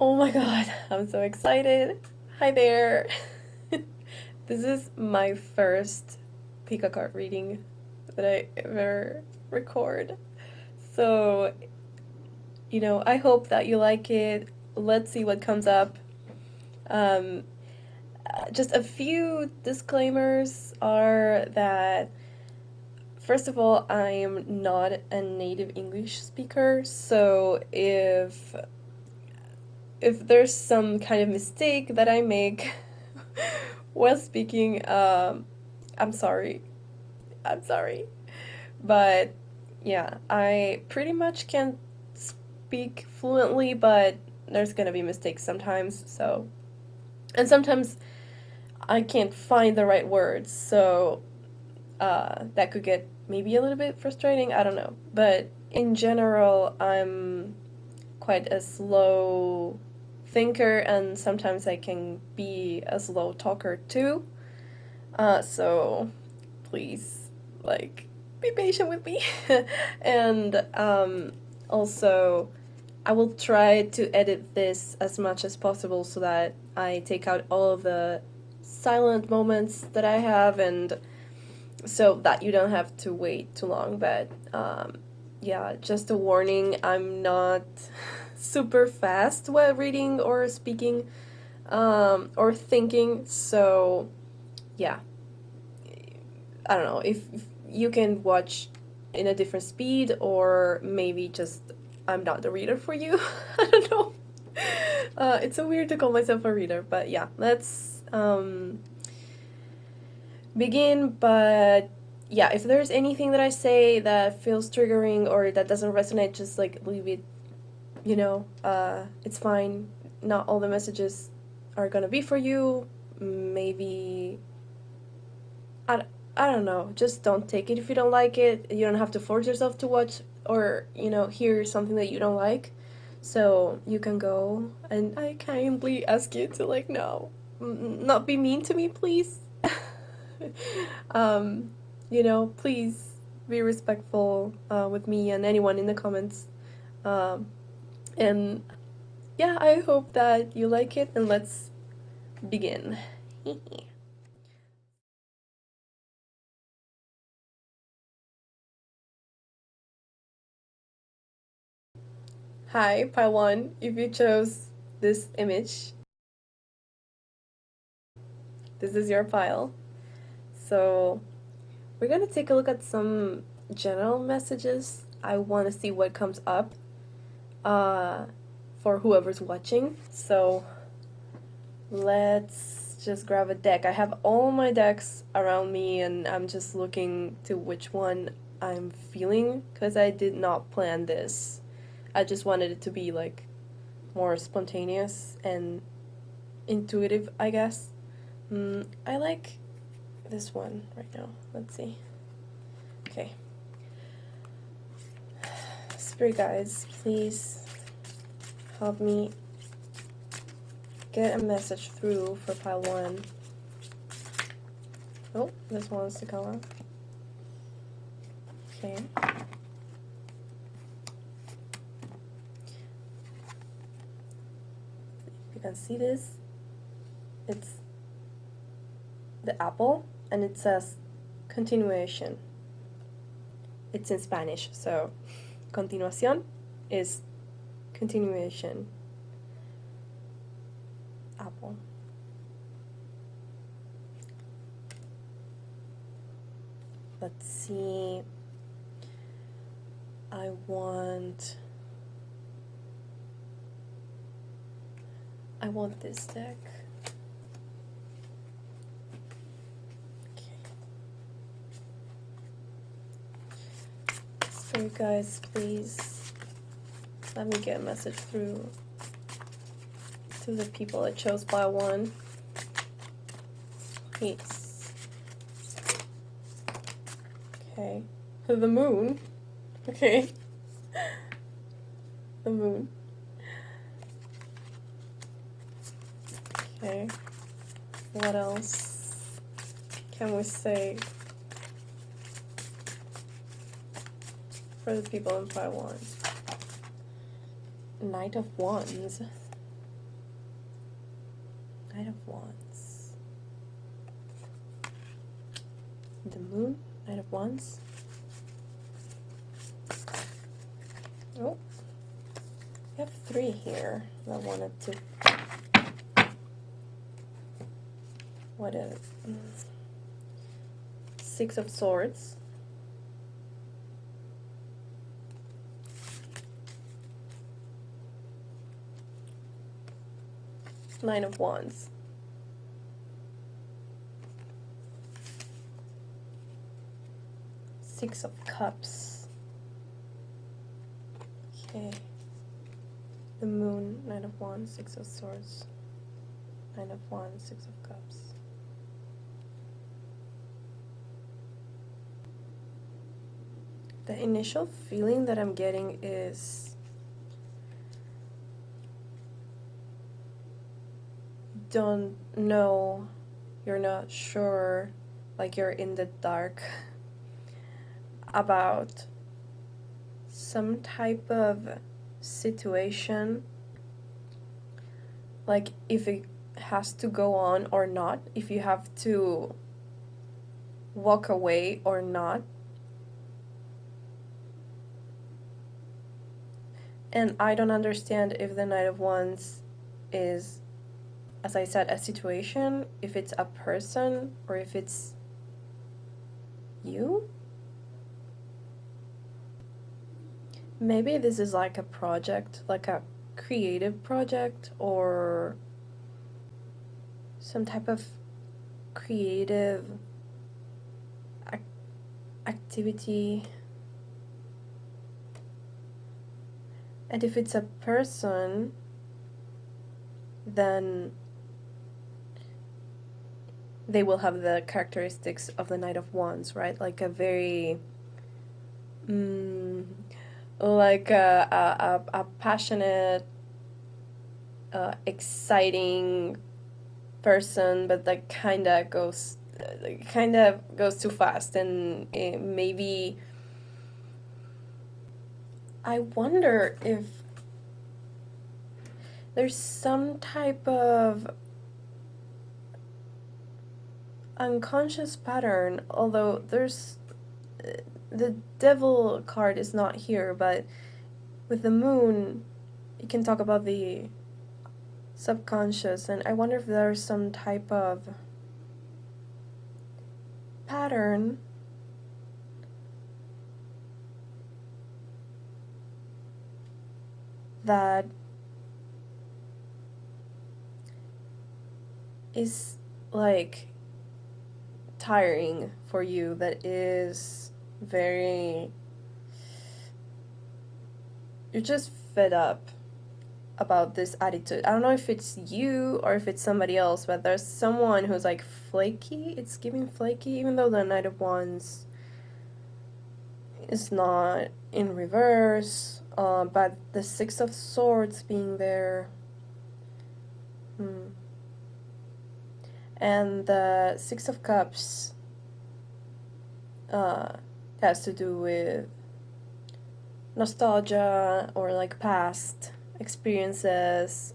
Oh my god, I'm so excited. Hi there. This is my first pick a card reading that I ever record. So, I hope that you like it. Let's see what comes up. Um, just a few disclaimers are that, first of all, I am not a native English speaker, so if there's some kind of mistake that I make while speaking, I'm sorry. I'm sorry. But yeah, I pretty much can speak fluently, but there's gonna be mistakes sometimes, so. And sometimes I can't find the right words, so that could get maybe a little bit frustrating. I don't know. But in general, I'm quite a slow thinker, and sometimes I can be a slow talker too. So please, like, be patient with me. And also, I will try to edit this as much as possible so that I take out all of the silent moments that I have, and so that you don't have to wait too long. But yeah, just a warning, I'm not super fast while reading or speaking or thinking, so yeah, I don't know if you can watch in a different speed, or maybe just I'm not the reader for you. I don't know. It's so weird to call myself a reader, but yeah, let's begin. But yeah, if there's anything that I say that feels triggering or that doesn't resonate, just like leave it. It's fine. Not all the messages are gonna be for you. Maybe I, I don't know. Just don't take it if you don't like it. You don't have to force yourself to watch or, hear something that you don't like. So you can go, and I kindly ask you to, like, no, not be mean to me, please. um, please be respectful with me and anyone in the comments. Um, and yeah, I hope that you like it, and let's begin. Hi, pile one. If you chose this image, this is your pile. So we're gonna take a look at some general messages. I want to see what comes up uh, for whoever's watching. So let's just grab a deck. I have all my decks around me, and I'm just looking to which one I'm feeling because I did not plan this. I just wanted it to be like more spontaneous and intuitive, I guess. I like this one right now. Let's see. Okay. Spirit guides, please help me get a message through for pile one. Oh, this one wants to come up. Okay. You can see this. It's the apple, and it says continuation. It's in Spanish, so continuación is continuation. Apple. Let's see. I want this deck. So you guys, please let me get a message through to the people that chose pile one. Please. Okay. The moon. Okay. The moon. Okay. What else can we say for the people in pile one? Knight of Wands. Knight of Wands. The Moon, Knight of Wands. Oh, we have 3 here. I wanted to. What is it? 6 of Swords. Nine of Wands. Six of Cups. Okay. The Moon, Knight of Wands, Six of Swords. Nine of Wands, Six of Cups. The initial feeling that I'm getting is don't know, you're not sure, like you're in the dark about some type of situation, like if it has to go on or not, if you have to walk away or not. And I don't understand if the Knight of Wands is, as I said, a situation, if it's a person, or if it's you. Maybe this is like a project, like a creative project, or some type of creative activity. And if it's a person, then they will have the characteristics of the Knight of Wands, right? Like a very, like a passionate, exciting person, but that kind of goes too fast, and maybe. I wonder if there's some type of unconscious pattern, although there's the Devil card is not here, but with the Moon you can talk about the subconscious, and I wonder if there's some type of pattern that is like tiring for you, that is very, you're just fed up about this attitude. I don't know if it's you or if it's somebody else, but there's someone who's like flaky. It's giving flaky, even though the Knight of Wands is not in reverse, but the Six of Swords being there, and the Six of Cups has to do with nostalgia or like past experiences.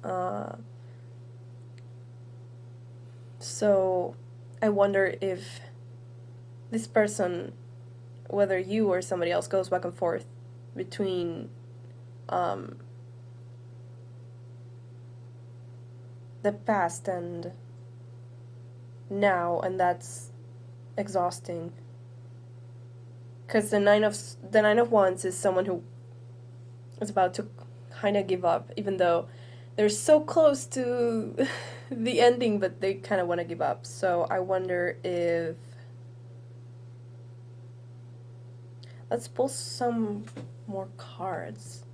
So I wonder if this person, whether you or somebody else, goes back and forth between the past and now, and that's exhausting. Because the Nine of Wands is someone who is about to kind of give up, even though they're so close to the ending, but they kind of want to give up. So I wonder if, let's pull some more cards.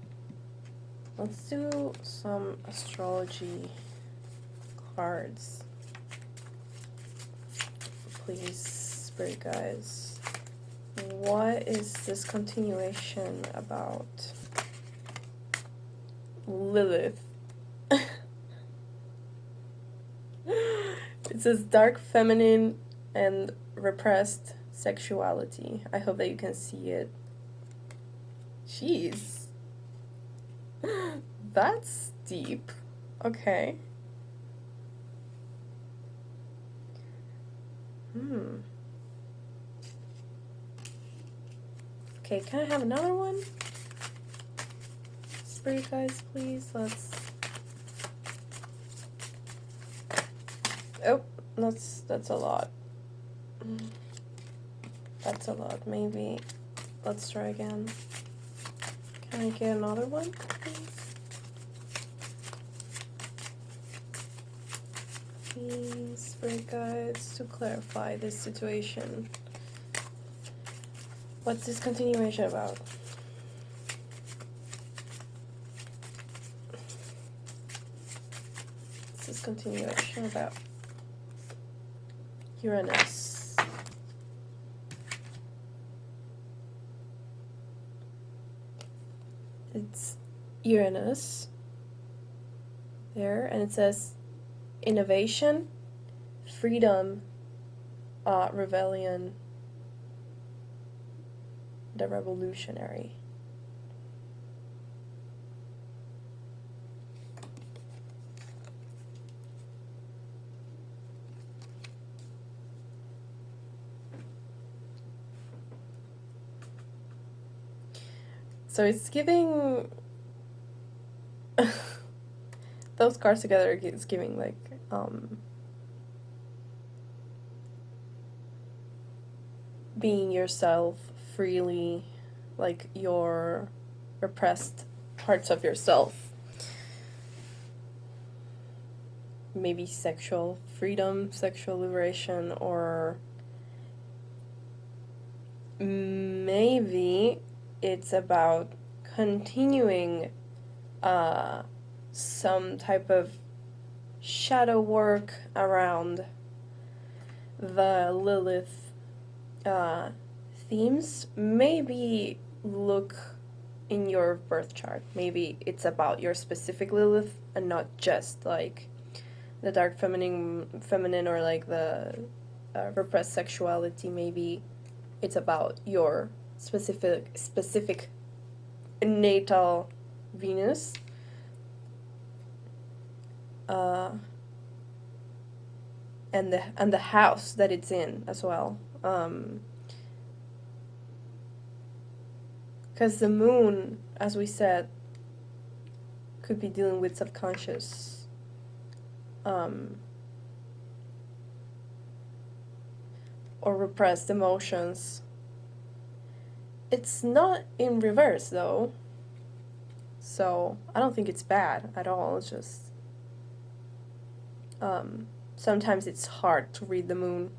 Let's do some astrology cards, please, Spirit guides. What is this continuation about? Lilith. It says dark feminine and repressed sexuality. I hope that you can see it. Jeez. That's deep. Okay. Okay, can I have another one? Spirit guys, please. Let's. Oh, that's a lot. That's a lot. Maybe. Let's try again. Can I get another one, please? Please, spirit guides, to clarify this situation. What's this continuation about? What's this continuation about? Uranus. It's Uranus there, and it says innovation, freedom, rebellion, the revolutionary. So it's giving those cards together, it's giving like being yourself freely, like your repressed parts of yourself. Maybe sexual freedom, sexual liberation, or maybe it's about continuing some type of shadow work around the Lilith themes. Maybe look in your birth chart. Maybe it's about your specific Lilith and not just like the dark feminine or like the repressed sexuality. Maybe it's about your specific natal Venus. And the house that it's in as well. Because the moon, as we said, could be dealing with subconscious or repressed emotions. It's not in reverse though, so I don't think it's bad at all. It's just sometimes it's hard to read the moon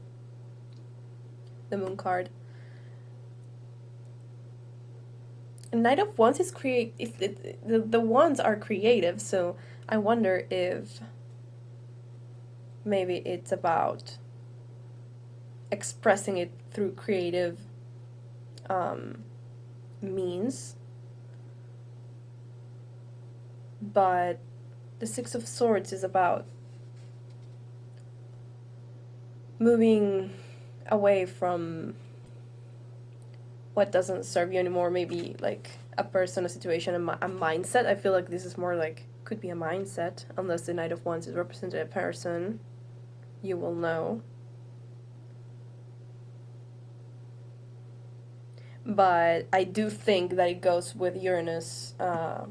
card. Knight of Wands is the wands are creative, so I wonder if maybe it's about expressing it through creative means. But the Six of Swords is about moving away from what doesn't serve you anymore. Maybe like a person, a situation, a mindset. I feel like this is more like, could be a mindset, unless the Knight of Wands is represented a person. You will know. But I do think that it goes with Uranus,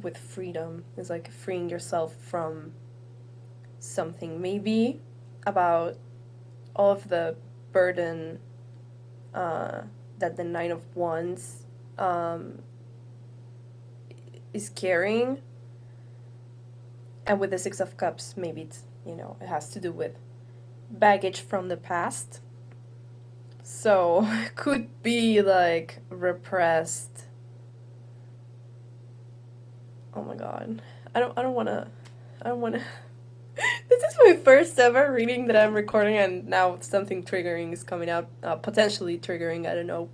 with freedom. It's like freeing yourself from something. Maybe about all of the burden that the Nine of Wands is carrying. And with the Six of Cups, maybe it's, it has to do with baggage from the past. So, could be like repressed. Oh my god. I don't wanna. This is my first ever reading that I'm recording, and now something triggering is coming up. Potentially triggering, I don't know.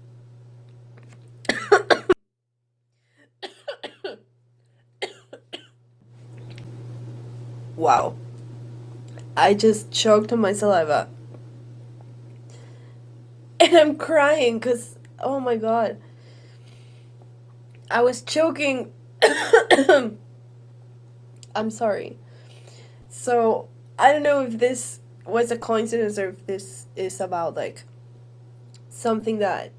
Wow. I just choked on my saliva. And I'm crying because, oh my god. I was choking. I'm sorry. So, I don't know if this was a coincidence or if this is about like something that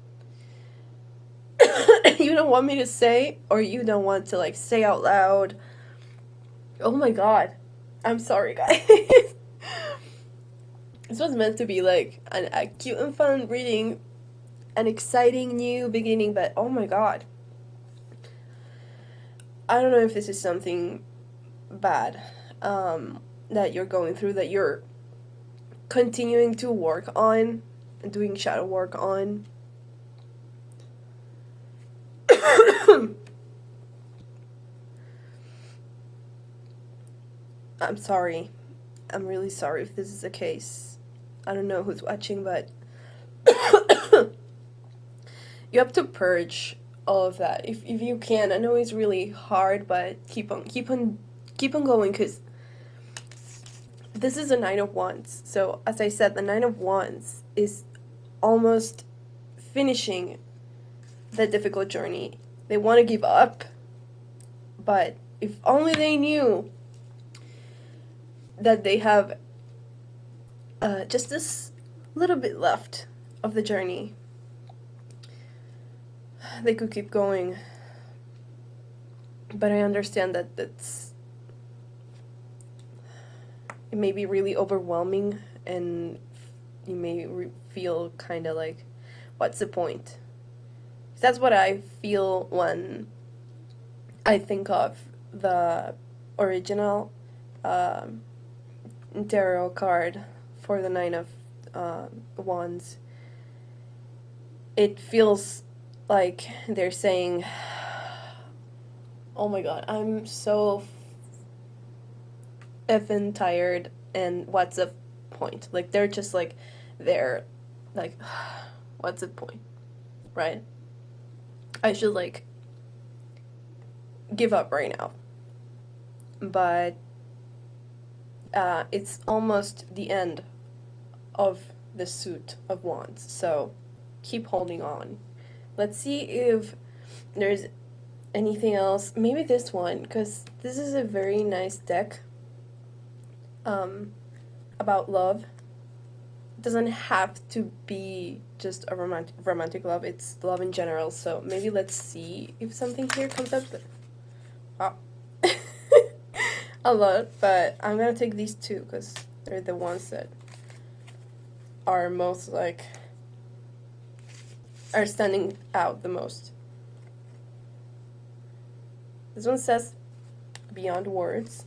you don't want me to say or you don't want to like say out loud. Oh my god. I'm sorry, guys. This was meant to be like a cute and fun reading, an exciting new beginning, but oh my god. I don't know if this is something bad that you're going through, that you're continuing to work on, doing shadow work on. I'm sorry. I'm really sorry if this is the case. I don't know who's watching, but you have to purge all of that if you can. I know it's really hard, but keep on going, because this is a Nine of Wands. So as I said, the Nine of Wands is almost finishing the difficult journey. They want to give up, but if only they knew that they have just this little bit left of the journey, they could keep going. But I understand that it may be really overwhelming, and you may feel kind of like, what's the point? That's what I feel when I think of the original tarot card for the Nine of Wands. It feels like they're saying, oh my god, I'm so effing tired, and what's the point? Like, they're just like, they're like, what's the point, right? I should like give up right now. But it's almost the end of the suit of wands, so keep holding on. Let's see if there's anything else. Maybe this one, because this is a very nice deck about love. It doesn't have to be just a romantic love, it's love in general. So maybe let's see if something here comes up. Wow. A lot, but I'm gonna take these two because they're the ones that are most like, are standing out the most. This one says beyond words.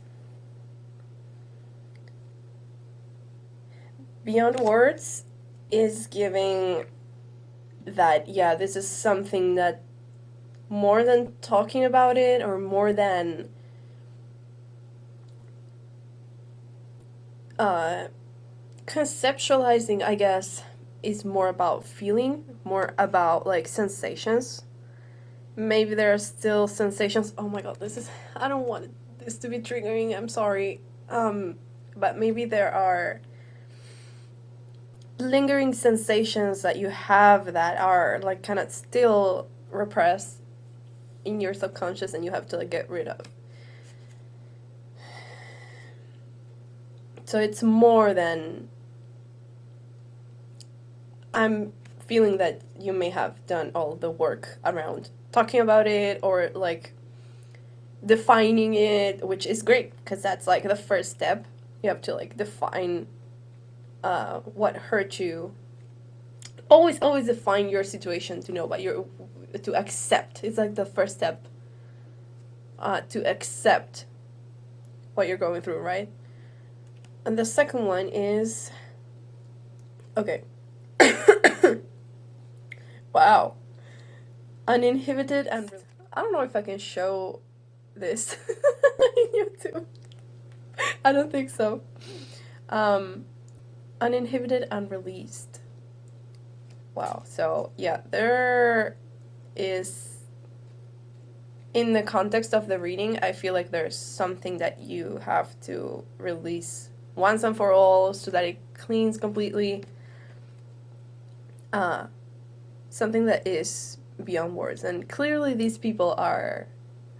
Beyond words is giving that, yeah, this is something that more than talking about it, or more than conceptualizing, I guess, is more about feeling, more about like sensations. Maybe there are still sensations. Oh my god, this is, I don't want this to be triggering, I'm sorry. But maybe there are lingering sensations that you have that are like kind of still repressed in your subconscious, and you have to like get rid of. So it's more than, I'm feeling that you may have done all the work around talking about it, or like defining it, which is great because that's like the first step. You have to like define what hurt you. Always define your situation to know what you're, to accept. It's like the first step to accept what you're going through, right? And the second one is, okay. Wow. Uninhibited and, I don't know if I can show this on YouTube. I don't think so. Uninhibited and released. Wow. So yeah, there is, in the context of the reading, I feel like there's something that you have to release once and for all so that it cleans completely. Something that is beyond words. And clearly these people are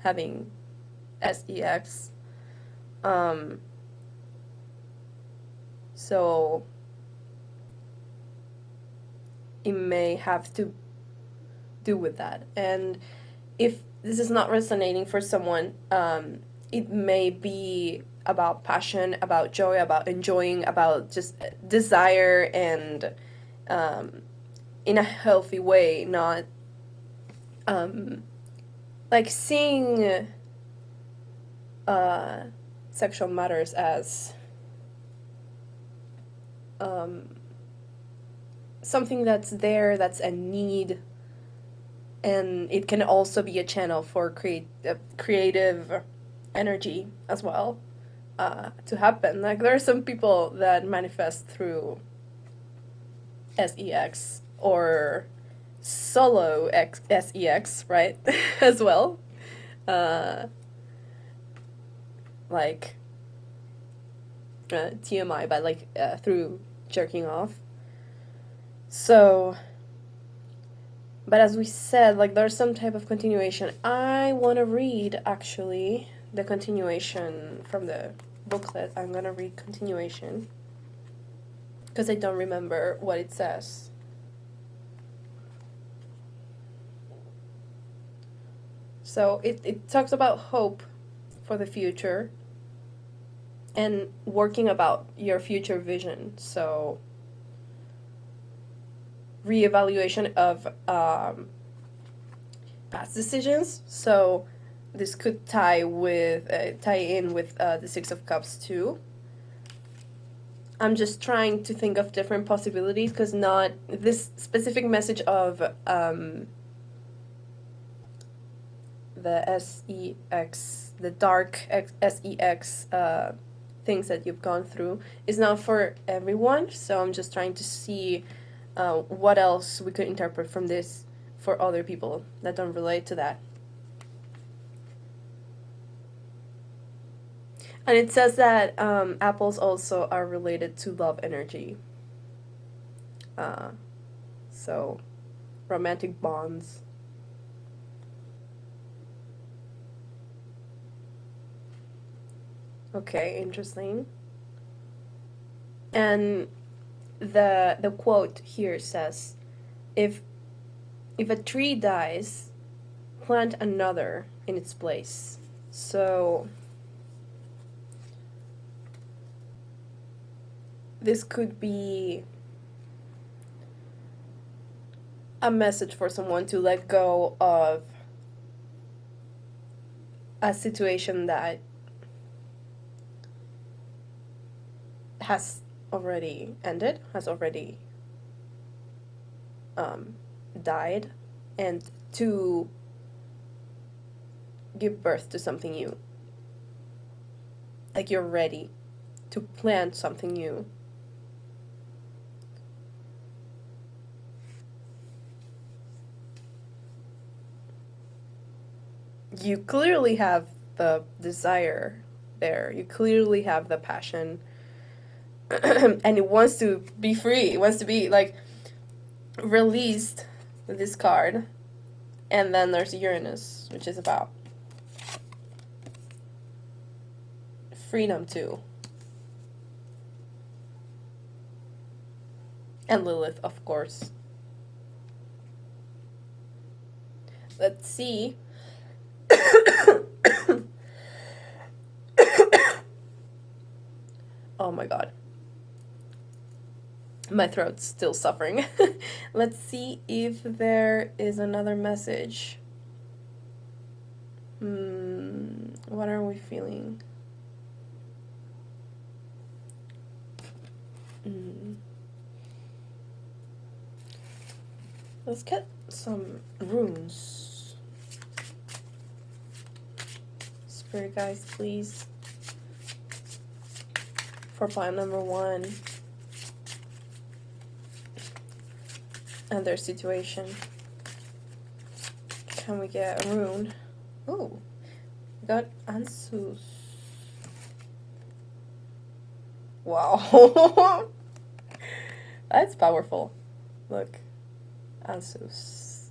having sex. So it may have to do with that. And if this is not resonating for someone, it may be about passion, about joy, about enjoying, about just desire, and in a healthy way, not like seeing sexual matters as something that's there, that's a need, and it can also be a channel for creative energy as well to happen. Like, there are some people that manifest through sex or solo sex, right? As well. Like TMI, but like through jerking off. So, but as we said, like, there's some type of continuation. I want to read, actually, the continuation from the booklet. I'm going to read continuation because I don't remember what it says. So it talks about hope for the future and working about your future vision. So reevaluation of past decisions. So this could tie in with the Six of Cups too. I'm just trying to think of different possibilities, because not this specific message of the sex, the dark sex things that you've gone through is not for everyone. So I'm just trying to see what else we could interpret from this for other people that don't relate to that. And it says that apples also are related to love energy. So romantic bonds. Okay, interesting. And the quote here says, if a tree dies, plant another in its place. So this could be a message for someone to let go of a situation that has already ended, has already died, and to give birth to something new. Like, you're ready to plant something new. You clearly have the desire there. You clearly have the passion. And it wants to be free. It wants to be, like, released, this card. And then there's Uranus, which is about freedom too. And Lilith, of course. Let's see. Oh my god. My throat's still suffering. Let's see if there is another message. What are we feeling? Let's get some runes. Spirit guys, please. For plan number 1. And their situation. Can we get a rune? Ooh. We got Ansus. Wow. That's powerful. Look. Ansus.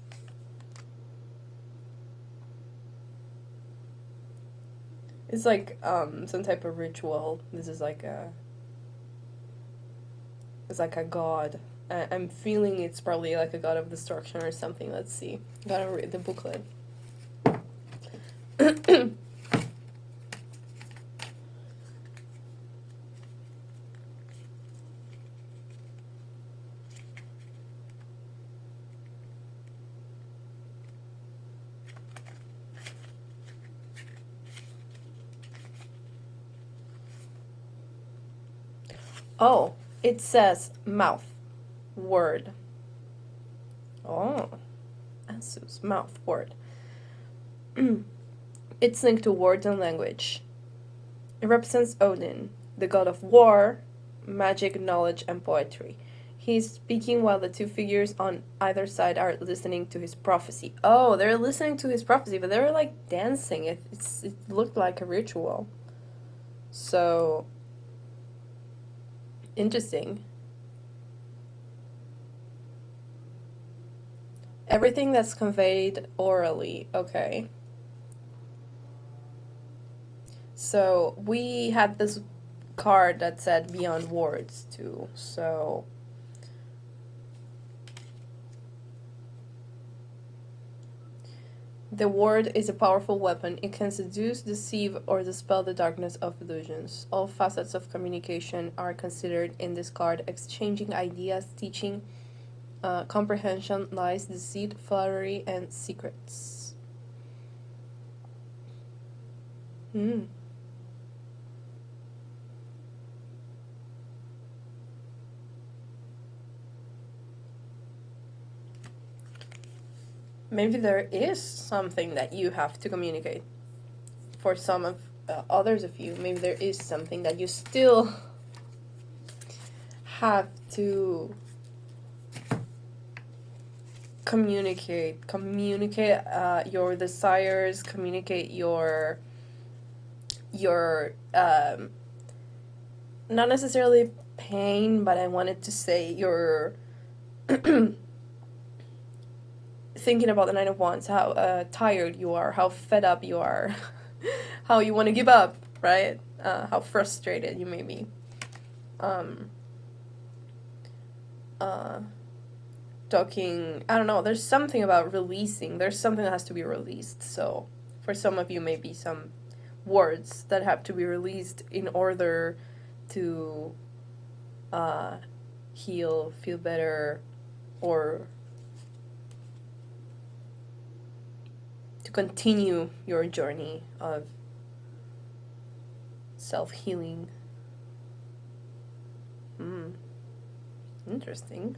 It's like some type of ritual. This is like a It's like a god. I'm feeling it's probably like a god of destruction or something. Let's see. Gotta read the booklet. Oh, it says mouth, word. Oh, Asus, mouth, word. It's linked to words and language. It represents Odin, the god of war, magic, knowledge, and poetry. He's speaking while the two figures on either side are listening to his prophecy. Oh, they're listening to his prophecy, but they're like dancing. It looked like a ritual. So, interesting. Everything that's conveyed orally. Okay. So, we had this card that said beyond words, too. So, the word is a powerful weapon. It can seduce, deceive, or dispel the darkness of illusions. All facets of communication are considered in this card: exchanging ideas, teaching, comprehension, lies, deceit, flattery, and secrets. Maybe there is something that you have to communicate. For some of others of you, maybe there is something that you still have to communicate your desires, communicate your not necessarily pain, but I wanted to say your thinking about the Nine of Wands, how tired you are, how fed up you are, how you want to give up, right? How frustrated you may be. Talking, I don't know, there's something about releasing. There's something that has to be released. So for some of you, maybe some words that have to be released in order to heal, feel better, or to continue your journey of self-healing. Interesting.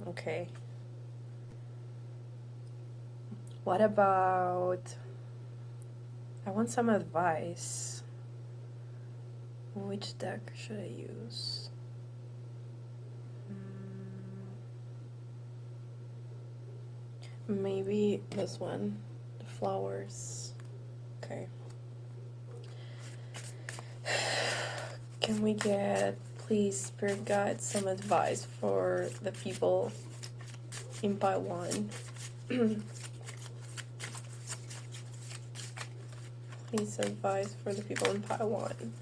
Okay. What about... I want some advice. Which deck should I use? Maybe this one. The flowers. Okay. Can we get, please, Spirit Guide, some advice for the people in pile 1? Please, advice for the people in pile 1.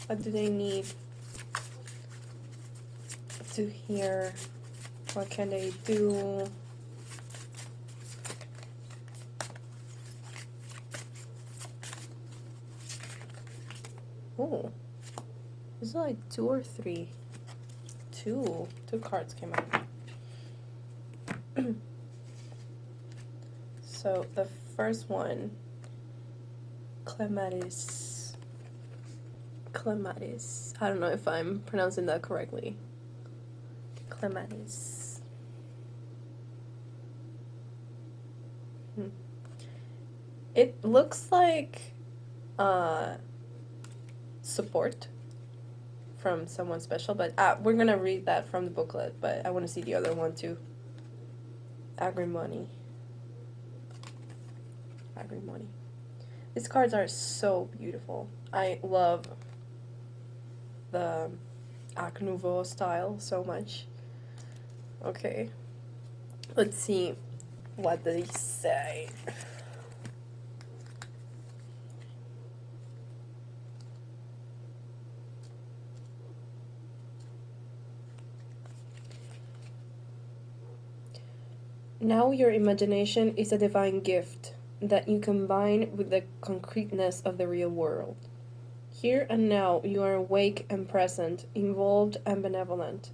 What do they need to hear? What can they do? Oh, is it like 2 or 3? Two cards came out. So the first one, Clematis. I don't know if I'm pronouncing that correctly. Clematis. It looks like support from someone special, but we're gonna read that from the booklet, but I want to see the other one too. Agrimony. These cards are so beautiful. I love the Art Nouveau style so much. Okay, let's see what they say. Now your imagination is a divine gift that you combine with the concreteness of the real world. Here and now you are awake and present, involved and benevolent.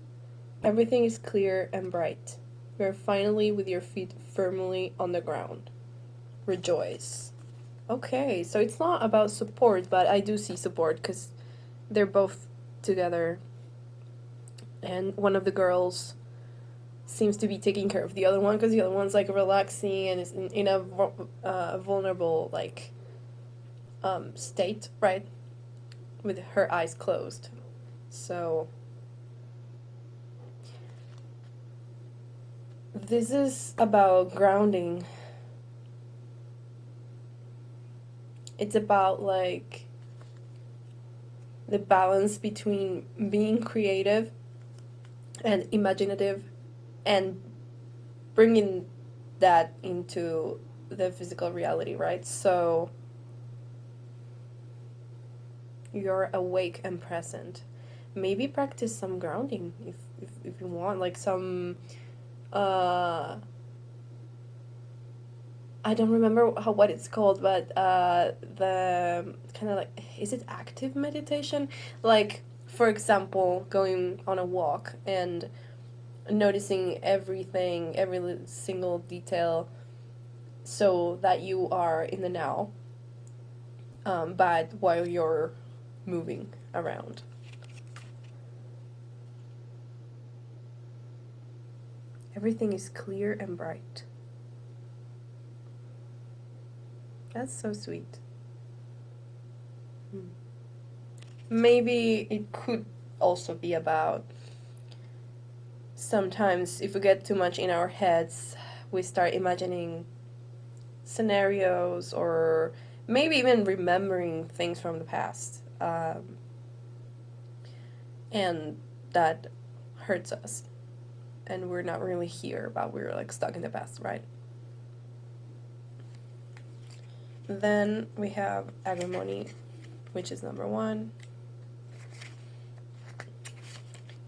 Everything is clear and bright. You are finally with your feet firmly on the ground. Rejoice. Okay, so it's not about support, but I do see support because they're both together. And one of the girls seems to be taking care of the other one because the other one's like relaxing and is in a vulnerable like state, right? With her eyes closed. So this is about grounding. It's about like the balance between being creative and imaginative and bringing that into the physical reality, right? So you're awake and present. Maybe practice some grounding if you want, like some I don't remember what it's called, but the kind of like, is it active meditation? Like, for example, going on a walk and noticing everything, every single detail, so that you are in the now, but while you're moving around. Everything is clear and bright. That's so sweet. Maybe it could also be about sometimes if we get too much in our heads, we start imagining scenarios or maybe even remembering things from the past. And that hurts us. And we're not really here, but we're like stuck in the past, right? Then we have agrimony, which is number 1.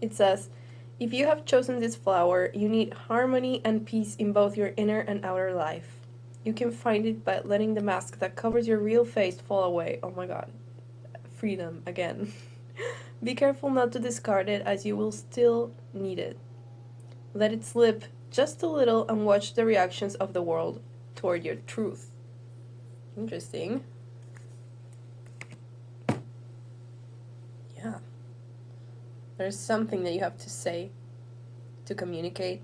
It says, if you have chosen this flower, you need harmony and peace in both your inner and outer life. You can find it by letting the mask that covers your real face fall away. Oh my god. Freedom again. Be careful not to discard it, as you will still need it. Let it slip just a little and watch the reactions of the world toward your truth. Interesting. Yeah. There's something that you have to say, to communicate,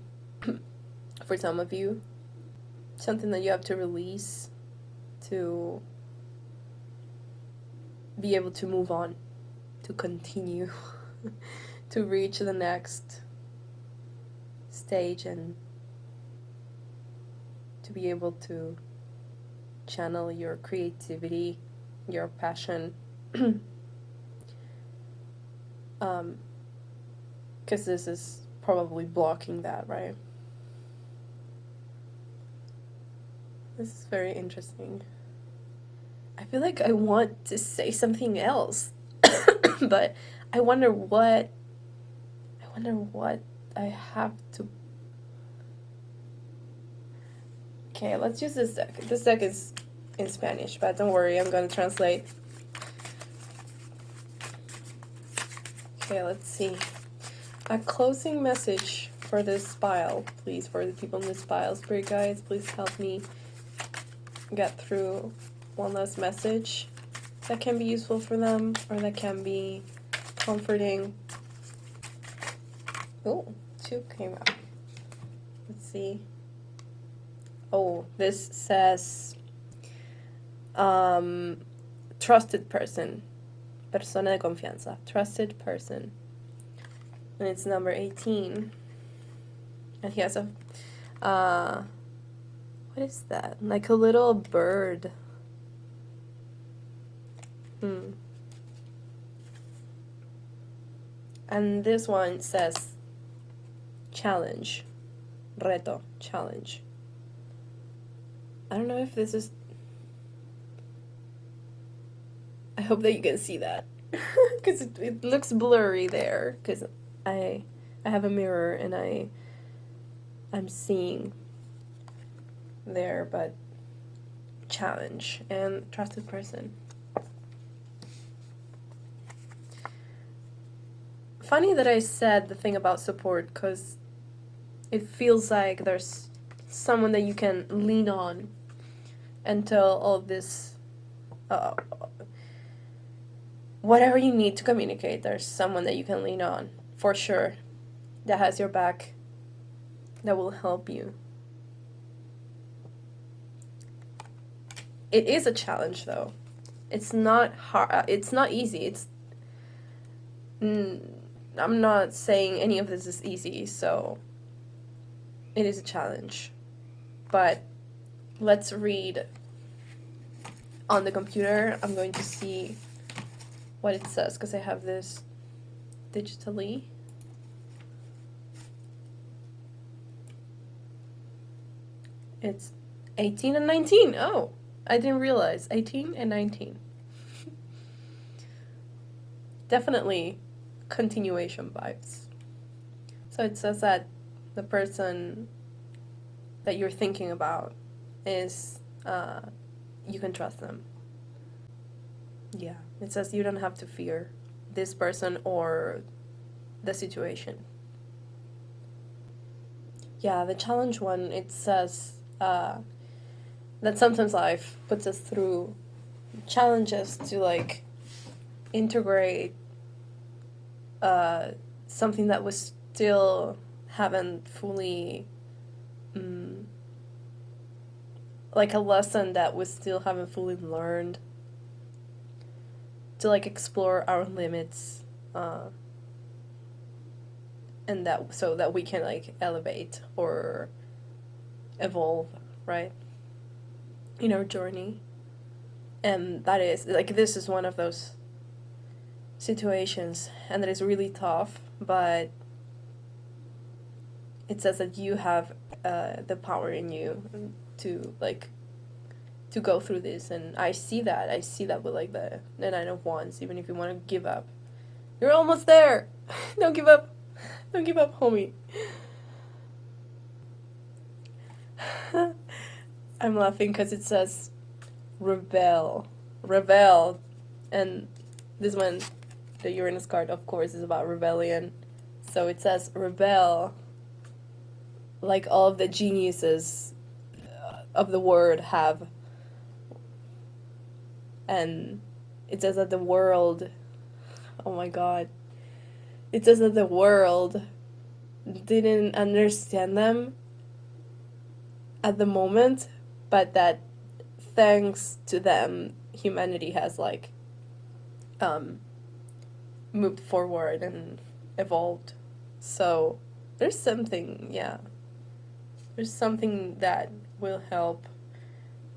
for some of you. Something that you have to release to be able to move on, to continue, to reach the next stage and to be able to channel your creativity, your passion. Because this is probably blocking that, right? This is very interesting. I feel like I want to say something else, but I wonder what I have to. Okay, let's use this deck. This deck is in Spanish, but don't worry, I'm gonna translate. Okay, let's see. A closing message for this pile, please, for the people in this pile. Spirit guides, please help me get through one last message that can be useful for them or that can be comforting. Oh, 2 came out. Let's see. Oh, this says trusted person. Persona de confianza. Trusted person. And it's number 18. And he has a what is that? Like a little bird. And this one says challenge. Reto. Challenge. I don't know if this is... I hope that you can see that. Because it looks blurry there. Because I have a mirror and I'm seeing there, but challenge and trusted person. Funny that I said the thing about support, because it feels like there's someone that you can lean on until all this, whatever you need to communicate, there's someone that you can lean on, for sure, that has your back, that will help you. It is a challenge, though. It's not hard. It's not easy. I'm not saying any of this is easy, so it is a challenge. But let's read on the computer. I'm going to see what it says, because I have this digitally. It's 18 and 19. Oh, I didn't realize. 18 and 19. Definitely continuation vibes. So it says that the person that you're thinking about is, you can trust them. Yeah, it says you don't have to fear this person or the situation. Yeah, the challenge one, it says that sometimes life puts us through challenges to, like, integrate something that we still haven't fully, like a lesson that we still haven't fully learned, to, like, explore our limits, and that, so that we can, like, elevate or evolve, right, in our journey. And that is, like, this is one of those situations, and that is really tough, but it says that you have the power in you to, like, to go through this. And I see that with, like, the Nine of Wands. Even if you want to give up, you're almost there. Don't give up, homie. I'm laughing because it says rebel, and this one, the Uranus card, of course, is about rebellion. So it says rebel, like all of the geniuses of the word have. And it says that the world, oh my god, it says that the world didn't understand them at the moment, but that thanks to them, humanity has, like, moved forward and evolved. So there's something, there's something that will help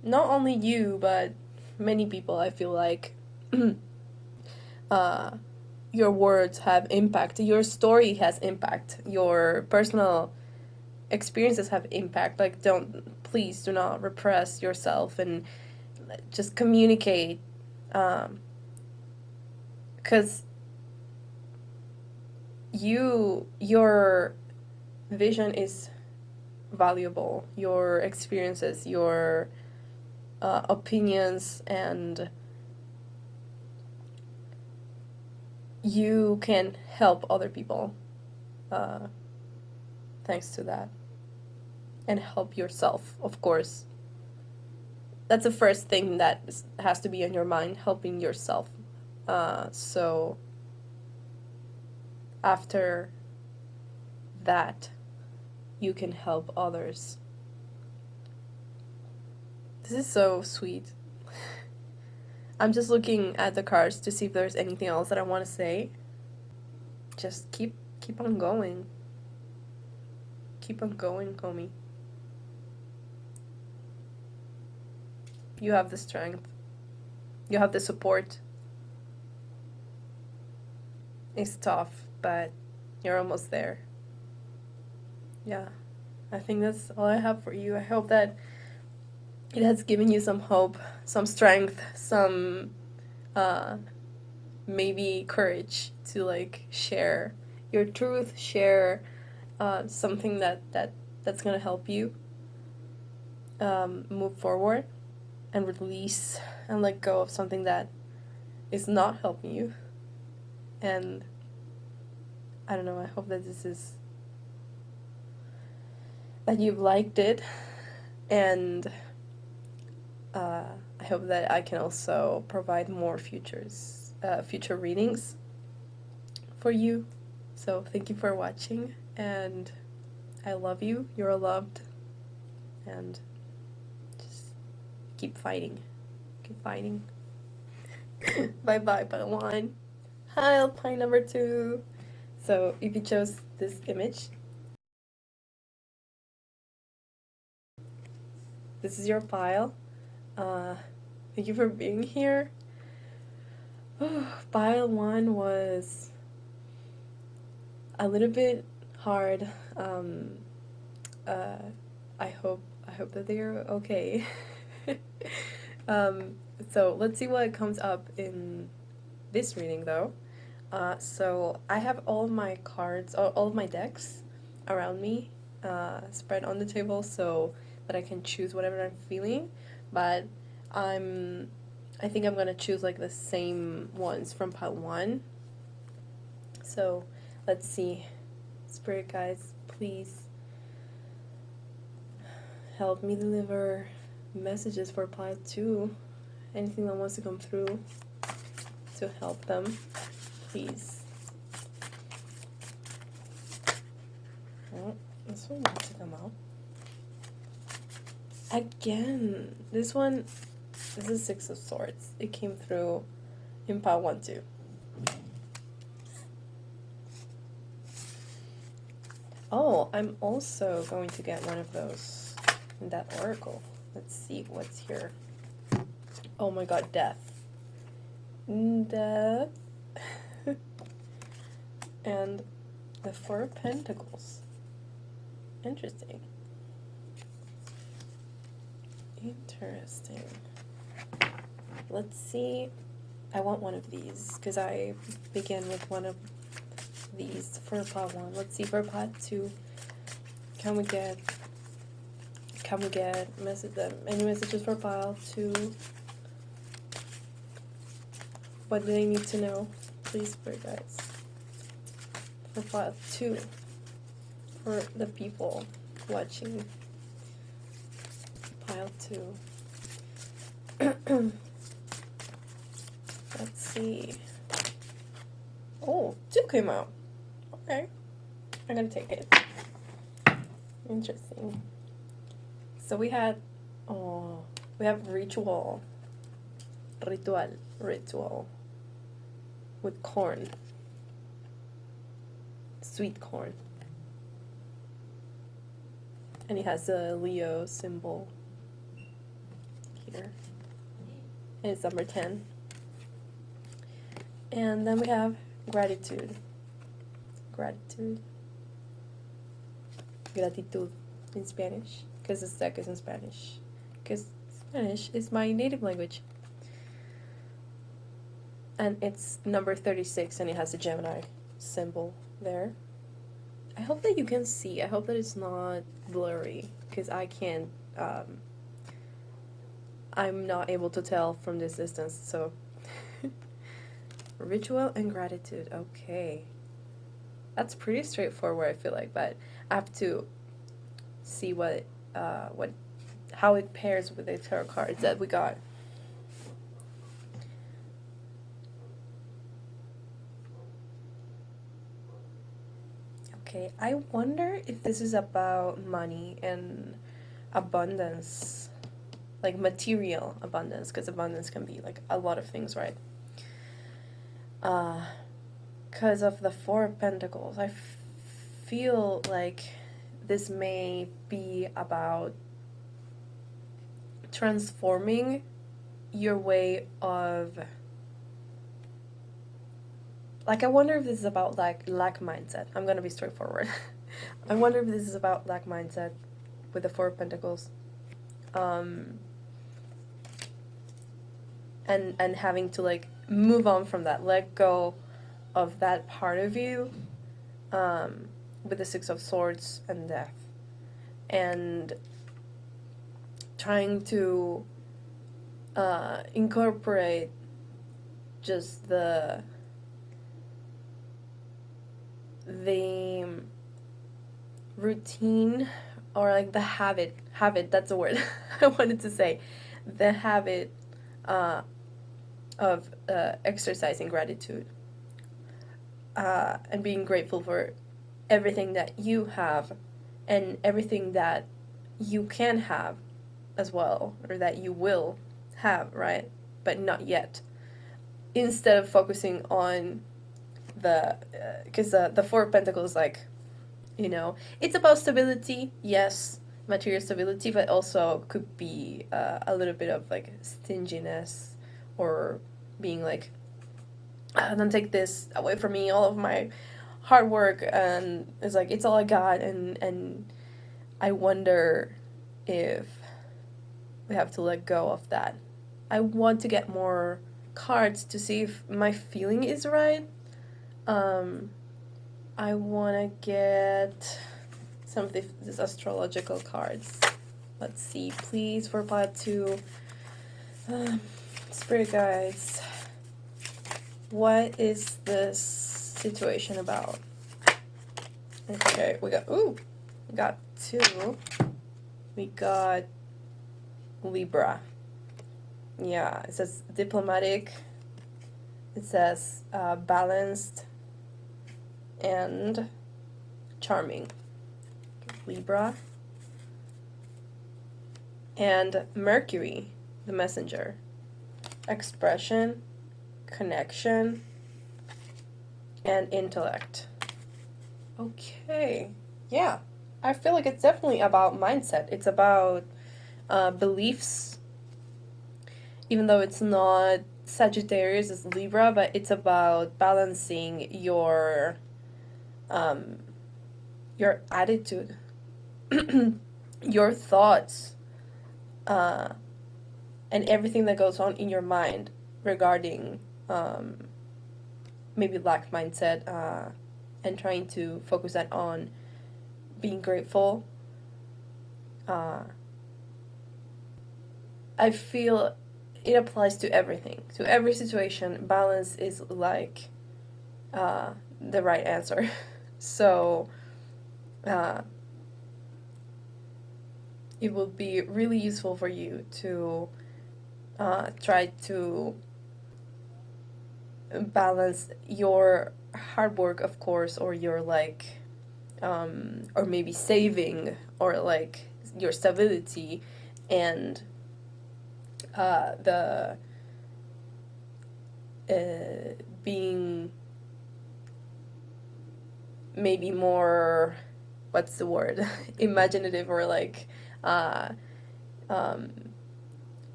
not only you, but many people. I feel like your words have impact, your story has impact, your personal experiences have impact. Like, please do not repress yourself, and just communicate, because your vision is valuable, your experiences, your opinions, and you can help other people thanks to that, and help yourself, of course. That's the first thing that has to be in your mind, helping yourself. So after that, you can help others. This is so sweet. I'm just looking at the cards to see if there's anything else that I want to say. Just keep on going. Keep on going, homie. You have the strength. You have the support. It's tough, but you're almost there. Yeah, I think that's all I have for you. I hope that it has given you some hope, some strength, some maybe courage to, like, share your truth, share something that's gonna help you. move forward and release and let go of something that is not helping you. And I don't know, I hope that that you've liked it, and I hope that I can also provide more future readings for you. So thank you for watching, and I love you. You're loved, and just keep fighting. Keep fighting. Bye-bye, pile 1. Hi, Alpine number 2. So if you chose this image, this is your pile. Thank you for being here. Pile 1 was a little bit hard. I hope that they're okay. So let's see what comes up in this reading, though. So I have all of my cards, all of my decks around me, spread on the table so that I can choose whatever I'm feeling, but I think I'm gonna choose like the same ones from pile 1. So let's see. Spirit guides, please help me deliver messages for pile 2. Anything that wants to come through to help them, please. Oh, this one wants to come out. Again, this is 6 of Swords. It came through in pile 1 too. Oh, I'm also going to get one of those in that oracle. Let's see what's here. Oh my god, death. Death. And the 4 of Pentacles. Interesting. Interesting. Let's see. I want one of these because I began with one of these for part 1. Let's see for part 2. Can we get any messages for pile 2? What do they need to know? Please, Spirit guides. For pile 2. For the people watching pile 2. Let's see. Oh, 2 came out. Okay. I'm gonna take it. Interesting. So we have ritual with corn. Sweet corn. And it has a Leo symbol here. And it's number 10. And then we have gratitude. Gratitud in Spanish, because this deck is in Spanish, because Spanish is my native language. And it's number 36, and it has a Gemini symbol there. I hope that you can see. I hope that it's not blurry, because I can't, I'm not able to tell from this distance, so. Ritual and gratitude, okay. That's pretty straightforward, I feel like, but I have to see how it pairs with the tarot cards that we got. Okay, I wonder if this is about money and abundance, like material abundance, because abundance can be like a lot of things, right? Because of the 4 of Pentacles, I feel like this may be about transforming your way of, like, I wonder if this is about like lack mindset. I'm gonna be straightforward. I wonder if this is about lack mindset with the 4 of Pentacles, and having to like move on from that, let go of that part of you, with the 6 of Swords and death, and trying to incorporate just the routine, or like the habit, that's the word I wanted to say, the habit of exercising gratitude, and being grateful for everything that you have and everything that you can have as well, or that you will have, right? But not yet. Instead of focusing on because the Four of Pentacles, like, you know, it's about stability, yes, material stability, but also could be a little bit of like stinginess, or being like, don't take this away from me, all of my hard work, and it's like, it's all I got, and I wonder if we have to let go of that. I want to get more cards to see if my feeling is right. I want to get some of these astrological cards. Let's see, please, for part 2. Spirit guides, what is this situation about? Okay, we got 2. We got Libra. Yeah, it says diplomatic. It says balanced and charming. Libra. And Mercury, the messenger. Expression, connection, and intellect. Okay, yeah. I feel like it's definitely about mindset. It's about beliefs, even though it's not Sagittarius, it's Libra, but it's about balancing your attitude, your thoughts, and everything that goes on in your mind regarding maybe lack mindset, and trying to focus that on being grateful. I feel it applies to everything, to every situation. Balance is like the right answer. So it will be really useful for you to try to balance your hard work, of course, or your like or maybe saving, or like your stability, and the being maybe more, what's the word, imaginative, or like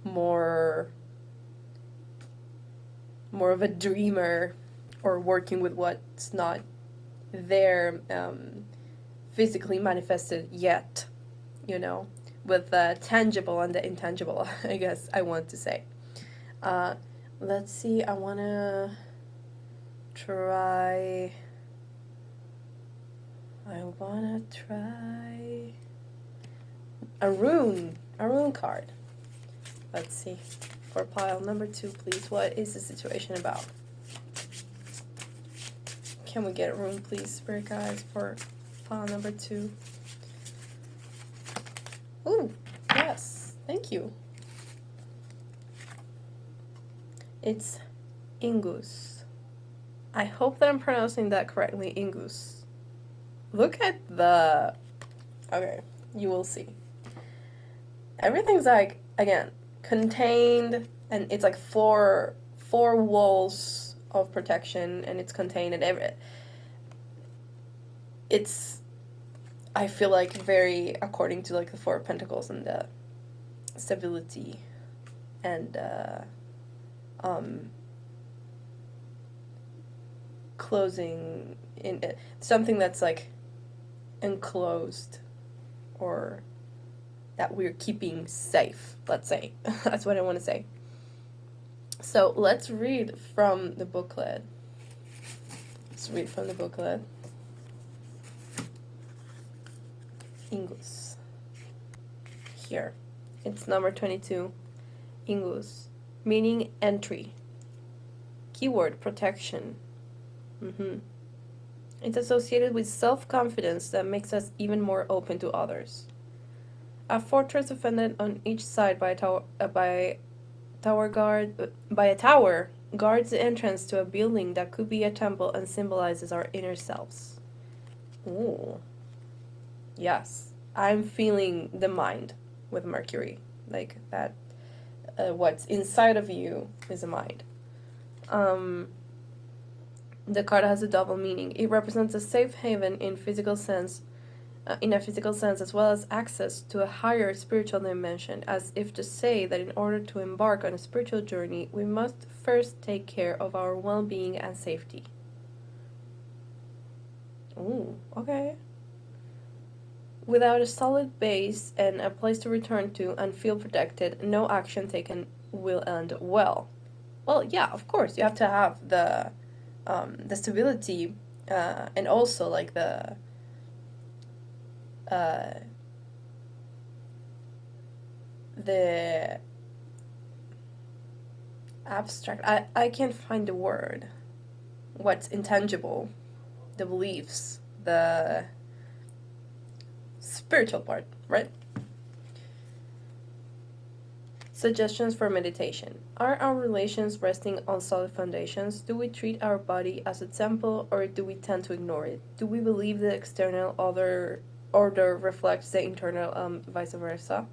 more of a dreamer, or working with what's not there physically manifested yet, you know, with the tangible and the intangible, I guess I want to say. Let's see, I want to try a rune card. Let's see, for pile number 2, please, what is the situation about? Can we get a rune, please, spirit guides, for pile number 2? Ooh, yes, thank you. It's Ingus. I hope that I'm pronouncing that correctly, Ingus. Look at the... Okay, you will see. Everything's like, again, contained, and it's like four walls of protection, and it's contained, and it's, I feel like, very according to like the Four of Pentacles and the stability and closing in something that's like enclosed, or that we're keeping safe, let's say. That's what I want to say. So let's read from the booklet. English. Here. It's number 22. Ingus. Meaning entry. Keyword protection. It's associated with self-confidence that makes us even more open to others. A fortress defended on each side by a tower guards the entrance to a building that could be a temple and symbolizes our inner selves. Ooh. Yes. I'm feeling the mind with Mercury. Like that, what's inside of you is a mind. The card has a double meaning. It represents a safe haven in a physical sense, as well as access to a higher spiritual dimension, as if to say that in order to embark on a spiritual journey, we must first take care of our well-being and safety. Ooh, okay. Without a solid base and a place to return to and feel protected, no action taken will end well. Well, yeah, of course, you have to have the stability, and also like the abstract. I can't find the word. What's intangible, the beliefs, the spiritual part, right? Suggestions for meditation. Are our relations resting on solid foundations? Do we treat our body as a temple, or do we tend to ignore it? Do we believe the external order reflects the internal, vice versa?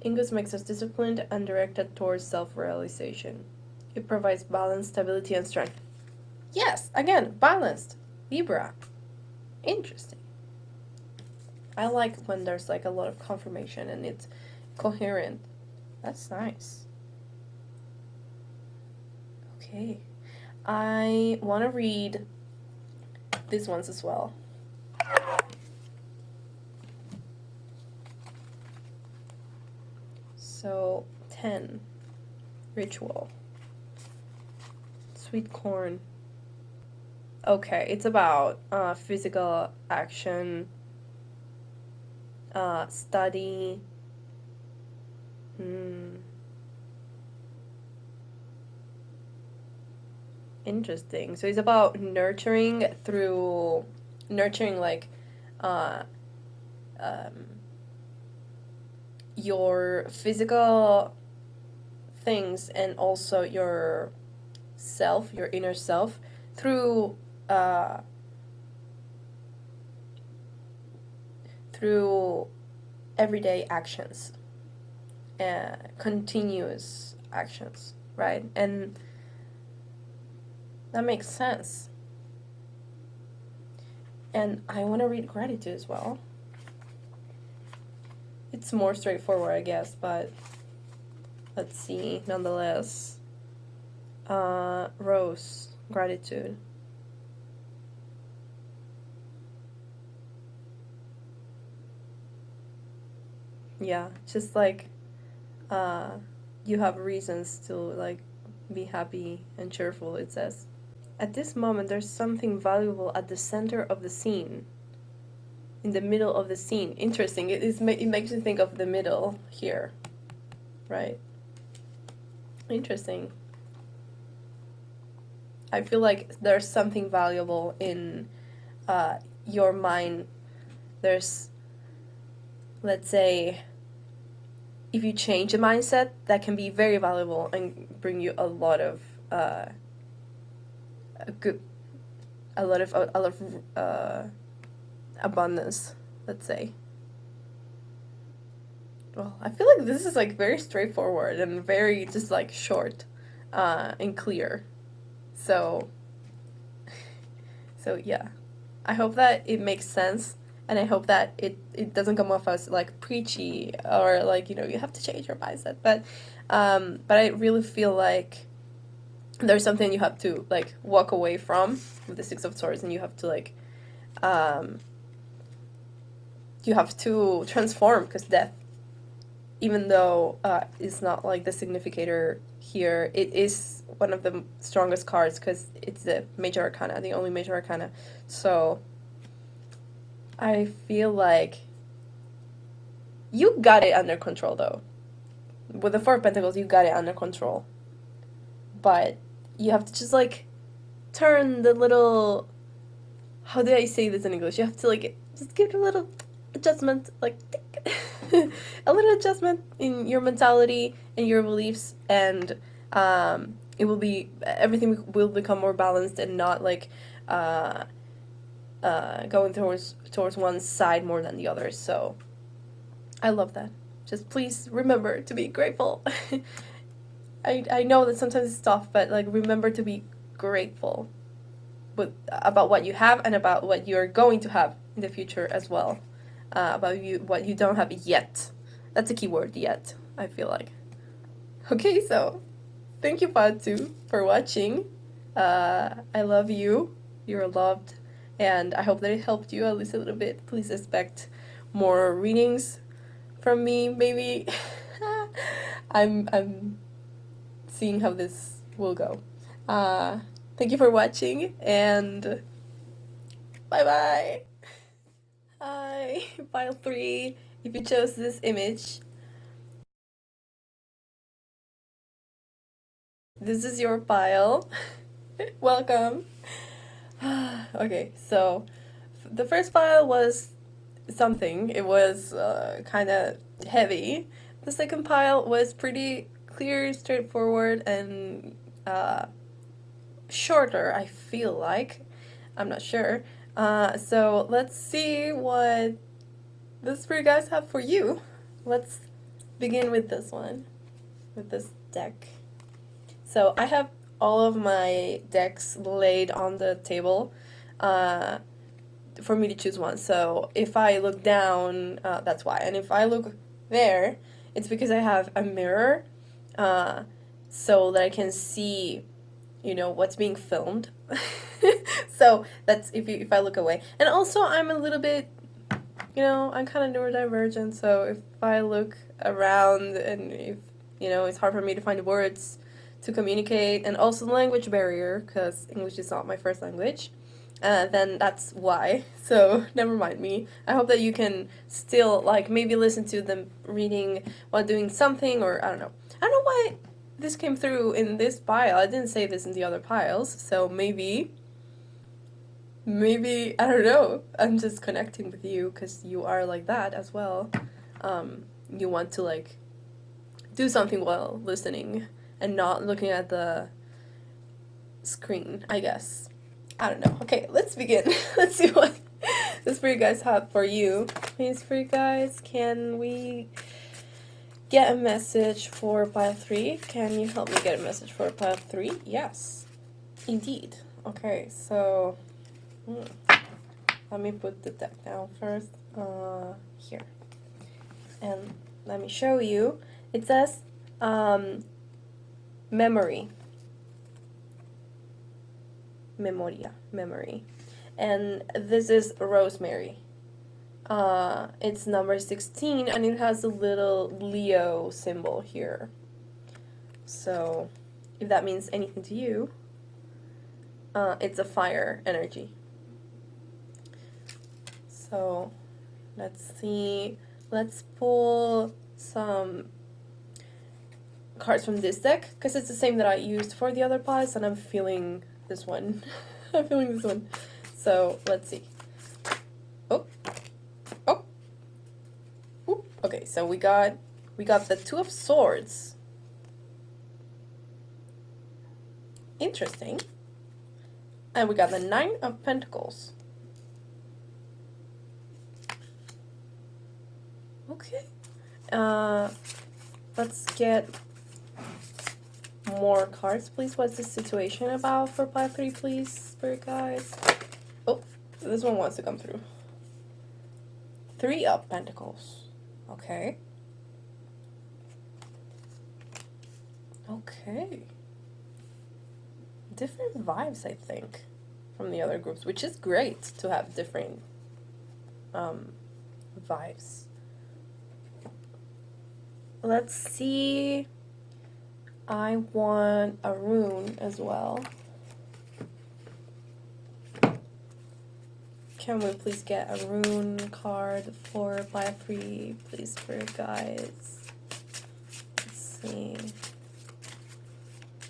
Ingus makes us disciplined and directed towards self-realization. It provides balance, stability, and strength. Yes, again, balanced. Libra. Interesting. I like when there's like a lot of confirmation and it's coherent. That's nice. Okay. I want to read these ones as well. So, 10. Ritual. Sweet corn. Okay, it's about physical action, study. Interesting. So it's about nurturing like your physical things and also your self, your inner self, through everyday actions, continuous actions, right? And that makes sense. And I want to read gratitude as well. It's more straightforward, I guess, but let's see, nonetheless. Rose, gratitude. Yeah, just like you have reasons to like be happy and cheerful, it says. At this moment, there's something valuable at the center of the scene. In the middle of the scene. Interesting. It makes you think of the middle here, right? Interesting. I feel like there's something valuable in your mind. There's, let's say, if you change the mindset, that can be very valuable and bring you a lot of abundance, let's say. Well, I feel like this is like very straightforward and very just like short and clear. So yeah, I hope that it makes sense, and I hope that it doesn't come off as like preachy or like, you know, you have to change your mindset. But I really feel like there's something you have to like walk away from with the Six of Swords, and you have to like you have to transform, because death, even though it's not like the significator here, it is one of the strongest cards because it's the major arcana, the only major arcana. So I feel like You got it under control, though. With the Four of Pentacles, you got it under control. But you have to just, like, turn the little... How do I say this in English? You have to, like, just give it a little adjustment, like, a little adjustment in your mentality and your beliefs, and it will be, everything will become more balanced and not, like, going towards one side more than the other. So I love that. Just please remember to be grateful. I know that sometimes it's tough, but, like, remember to be grateful about what you have and about what you're going to have in the future as well. About what you don't have yet. That's a key word, yet, I feel like. Okay, so thank you, Patu, for watching. I love you. You're loved. And I hope that it helped you at least a little bit. Please expect more readings from me, maybe. I'm seeing how this will go. Thank you for watching, and bye-bye. Hi, pile 3. If you chose this image, this is your pile. Welcome. Okay, so the first pile was something. It was kind of heavy. The second pile was pretty clear, straightforward, and shorter, I feel like. I'm not sure. So let's see what the spirit guides have for you. Let's begin with this one, with this deck. So I have all of my decks laid on the table for me to choose one. So if I look down, that's why. And if I look there, it's because I have a mirror so that I can see, you know, what's being filmed. So that's if I look away. And also I'm a little bit, you know, I'm kind of neurodivergent, so if I look around and if, you know, it's hard for me to find words to communicate, and also the language barrier, because English is not my first language, then that's why. So never mind me. I hope that you can still, like, maybe listen to them reading while doing something, or I don't know. I don't know why this came through in this pile. I didn't say this in the other piles, so maybe, I don't know, I'm just connecting with you because you are like that as well. You want to, like, do something while listening and not looking at the screen, I guess. I don't know. Okay, let's begin. Let's see what the spirit guides have for you. Hey, spirit guides, can we get a message for pile 3? Can you help me get a message for pile 3? Yes, indeed. Okay, so let me put the deck down first. Here. And let me show you. It says memory. Memoria. Memory. And this is rosemary. It's number 16, and it has a little Leo symbol here. So, if that means anything to you, it's a fire energy. So, let's see. Let's pull some cards from this deck, because it's the same that I used for the other piles, and I'm feeling this one. I'm feeling this one. So, let's see. Oh. Ooh. Okay, so we got the Two of Swords. Interesting. And we got the Nine of Pentacles. Okay. Let's get more cards, please. What's the situation about for pile 3, please, spirit guides? Oh, this one wants to come through. Three of Pentacles. Okay. Okay. Different vibes, I think, from the other groups, which is great to have different vibes. Let's see. I want a rune as well. Can we please get a rune card for Bio 3, please, for you guys? Let's see.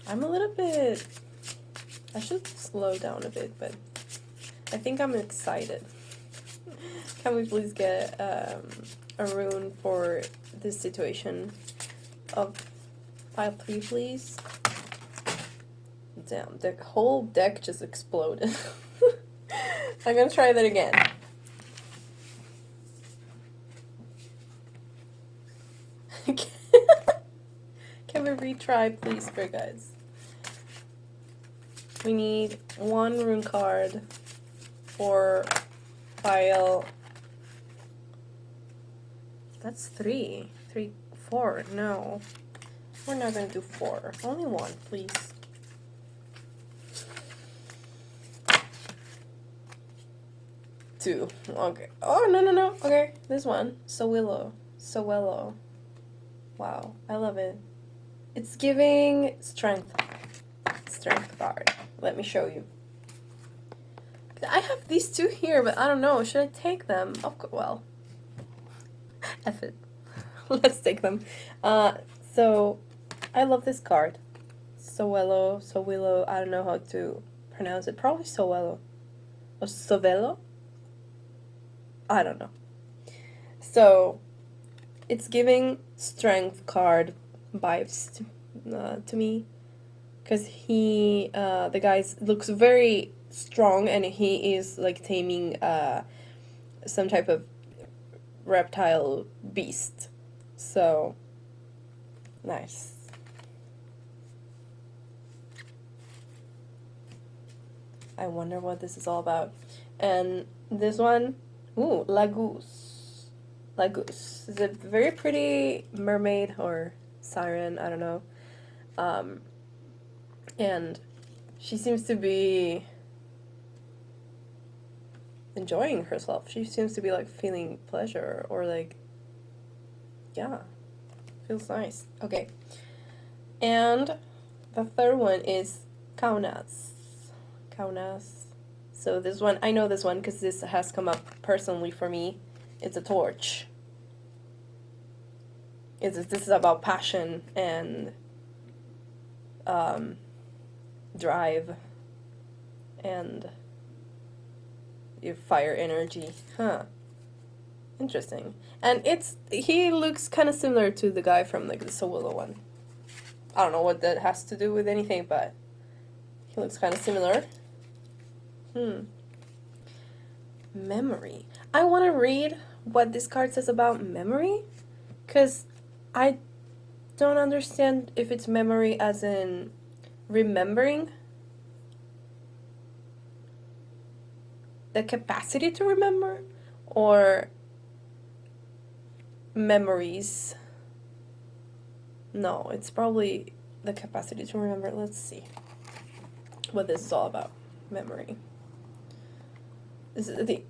I'm a little bit... I should slow down a bit, but I think I'm excited. Can we please get a rune for this situation of Pile 3, please? Damn, the whole deck just exploded. I'm gonna try that again. Can we retry, please, for guys? We need one rune card for Pile. That's 3. 3, 4. No. We're not gonna do 4. Only 1, please. Two. Okay. Oh, no. Okay. This one. Sowillo. Wow. I love it. It's giving strength. Strength card. Let me show you. I have these two here, but I don't know. Should I take them? Well. F it. Let's take them. So, I love this card. Sowillo. I don't know how to pronounce it. Probably Sowillo. Or Sovello? I don't know. So, it's giving strength card vibes to me. Because the guy looks very strong and he is like taming some type of reptile beast. So, nice. I wonder what this is all about. And this one, ooh, Laguz. Laguz is a very pretty mermaid or siren, I don't know. And she seems to be enjoying herself. She seems to be like feeling pleasure or like, yeah, feels nice. Okay. And the third one is Kaunas. So this one, I know this one because this has come up personally for me. It's a torch. This is about passion and drive and your fire energy. Huh. Interesting. And he looks kind of similar to the guy from like the Sowillo one. I don't know what that has to do with anything, but he looks kind of similar. Memory. I want to read what this card says about memory, because I don't understand if it's memory as in remembering, the capacity to remember, or memories. No, it's probably the capacity to remember. Let's see what this is all about. Memory. This is the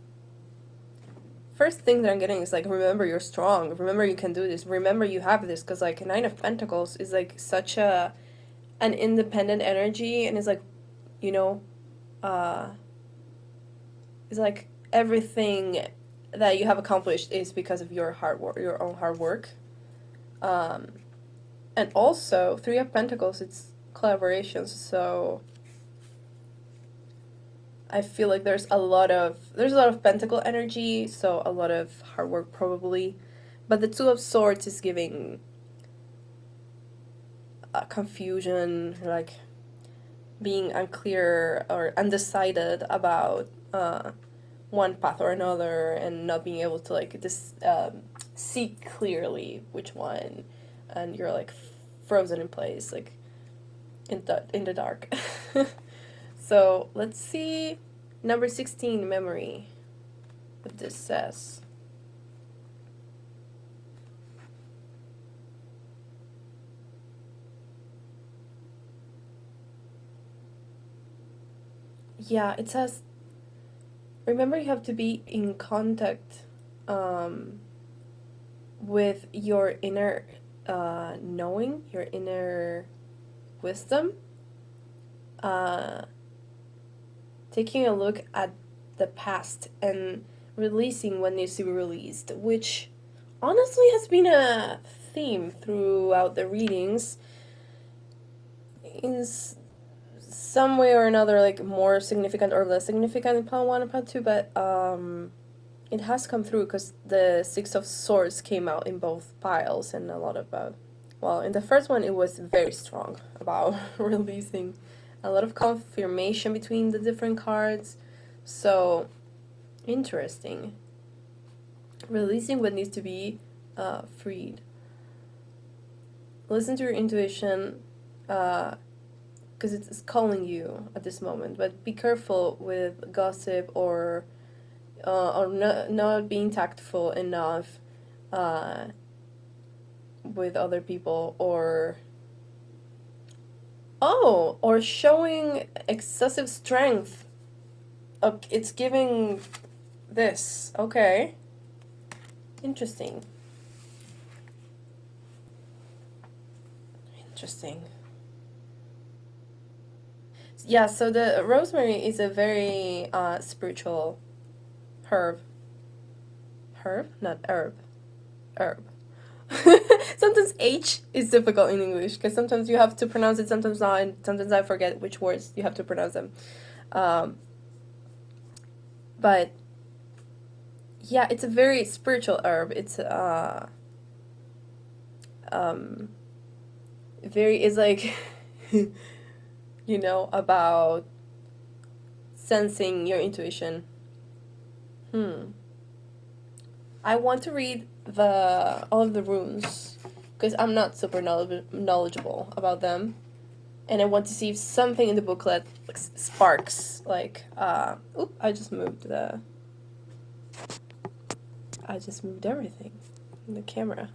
first thing that I'm getting is like, remember you're strong, remember you can do this, remember you have this, because like Nine of Pentacles is like such an independent energy, and it's like, you know, it's like everything that you have accomplished is because of your hard work, your own hard work. And also Three of Pentacles, it's collaborations, so I feel like there's a lot of pentacle energy, so a lot of hard work probably. But the Two of Swords is giving confusion, like being unclear or undecided about one path or another, and not being able to like see clearly which one, and you're like frozen in place, like in the dark. So let's see number 16, memory, what this says. Yeah, it says, remember you have to be in contact with your inner knowing, your inner wisdom. Taking a look at the past and releasing what needs to be released, which honestly has been a theme throughout the readings in some way or another, like more significant or less significant in part 1 and part 2, but it has come through because the Six of Swords came out in both piles, and a lot about, well, in the first one it was very strong about releasing, a lot of confirmation between the different cards, so interesting. Releasing what needs to be freed. Listen to your intuition, because it's calling you at this moment, but be careful with gossip or not being tactful enough with other people, or showing excessive strength. It's giving this. Okay. Interesting. Yeah, so the rosemary is a very spiritual herb. Not herb. Herb. Sometimes H is difficult in English because sometimes you have to pronounce it, sometimes not, and sometimes I forget which words you have to pronounce them. But yeah, it's a very spiritual herb. It's it's like about sensing your intuition. I want to read all of the runes because I'm not super knowledgeable about them, and I want to see if something in the booklet sparks, like I just moved everything in the camera.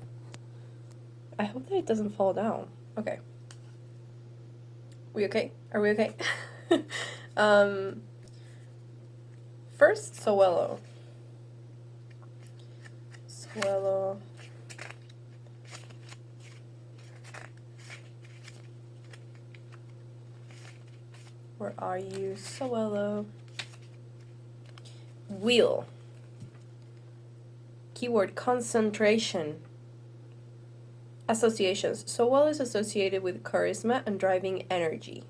I hope that it doesn't fall down. Okay. We okay? Are we okay? First, Sowello. Where are you, Sowello? Wheel. Keyword concentration. Associations. Sowello is associated with charisma and driving energy.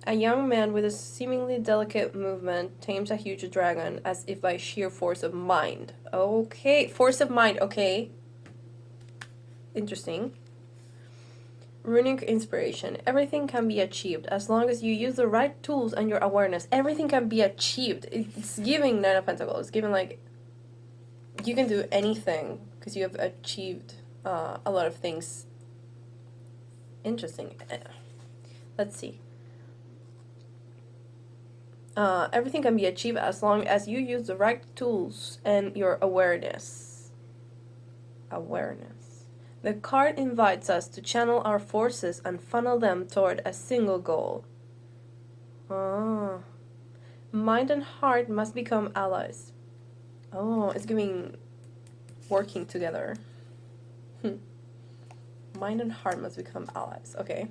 A young man with a seemingly delicate movement tames a huge dragon as if by sheer force of mind. Okay, force of mind, okay. Interesting. Runic inspiration. Everything can be achieved as long as you use the right tools and your awareness. Everything can be achieved. It's giving Nine of Pentacles. It's giving, like, you can do anything because you have achieved a lot of things. Interesting. Let's see. Everything can be achieved as long as you use the right tools and your awareness. The card invites us to channel our forces and funnel them toward a single goal. Mind and heart must become allies. It's giving working together. Mind and heart must become allies. Okay.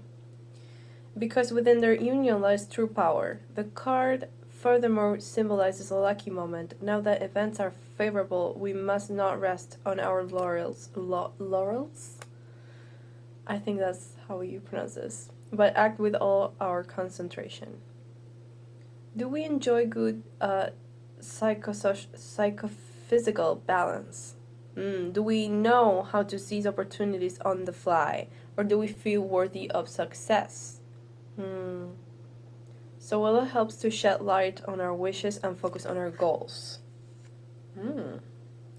Because within their union lies true power. The card furthermore symbolizes a lucky moment. Now that events are favorable, we must not rest on our laurels. Laurels? I think that's how you pronounce this. But act with all our concentration. Do we enjoy good psychophysical balance? Do we know how to seize opportunities on the fly? Or do we feel worthy of success? Sowello helps to shed light on our wishes and focus on our goals.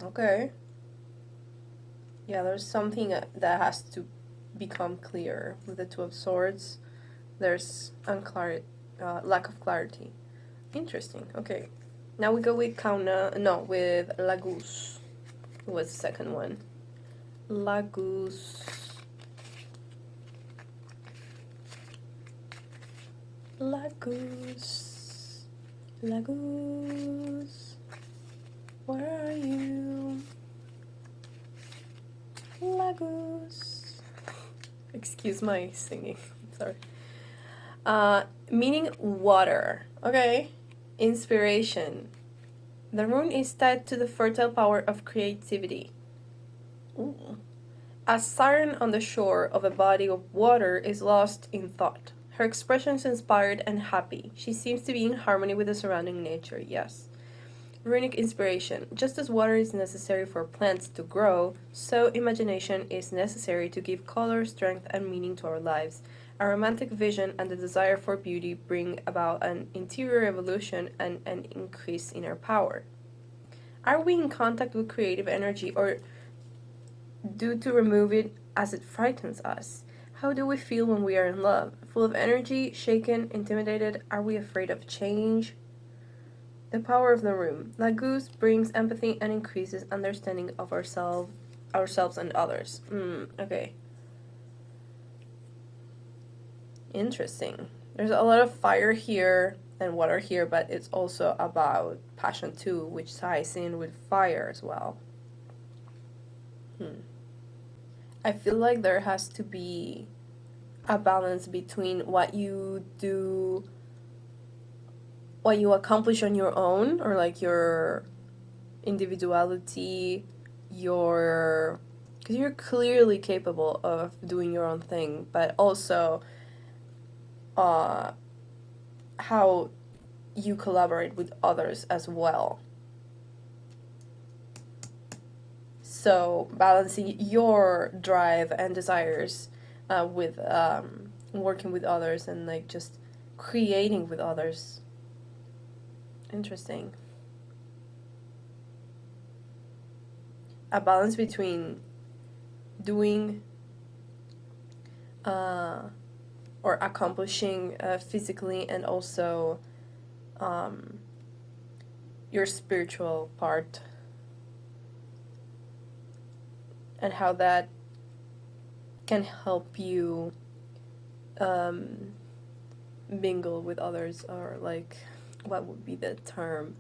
Okay. Yeah, there's something that has to become clear with the Two of Swords. There's lack of clarity. Interesting. Okay. Now we go with with Lagus. Who was the second one? Lagus. Lagus, where are you? Lagus. Excuse my singing, sorry. Meaning water. Okay, Inspiration. The rune is tied to the fertile power of creativity. Ooh. A siren on the shore of a body of water is lost in thought. Her expression is inspired and happy. She seems to be in harmony with the surrounding nature, yes. Runic inspiration. Just as water is necessary for plants to grow, so imagination is necessary to give color, strength, and meaning to our lives. A romantic vision and the desire for beauty bring about an interior evolution and an increase in our power. Are we in contact with creative energy, or do to remove it as it frightens us? How do we feel when we are in love? Full of energy, shaken, intimidated? Are we afraid of change? The power of the room. La Goose brings empathy and increases understanding of ourselves and others. Okay. Interesting. There's a lot of fire here and water here, but it's also about passion too, which ties in with fire as well. I feel like there has to be a balance between what you do, what you accomplish on your own, or like your individuality, because you're clearly capable of doing your own thing, but also how you collaborate with others as well. So balancing your drive and desires with working with others and like just creating with others. Interesting. A balance between doing or accomplishing physically and also your spiritual part, and how that can help you mingle with others, or like, what would be the term?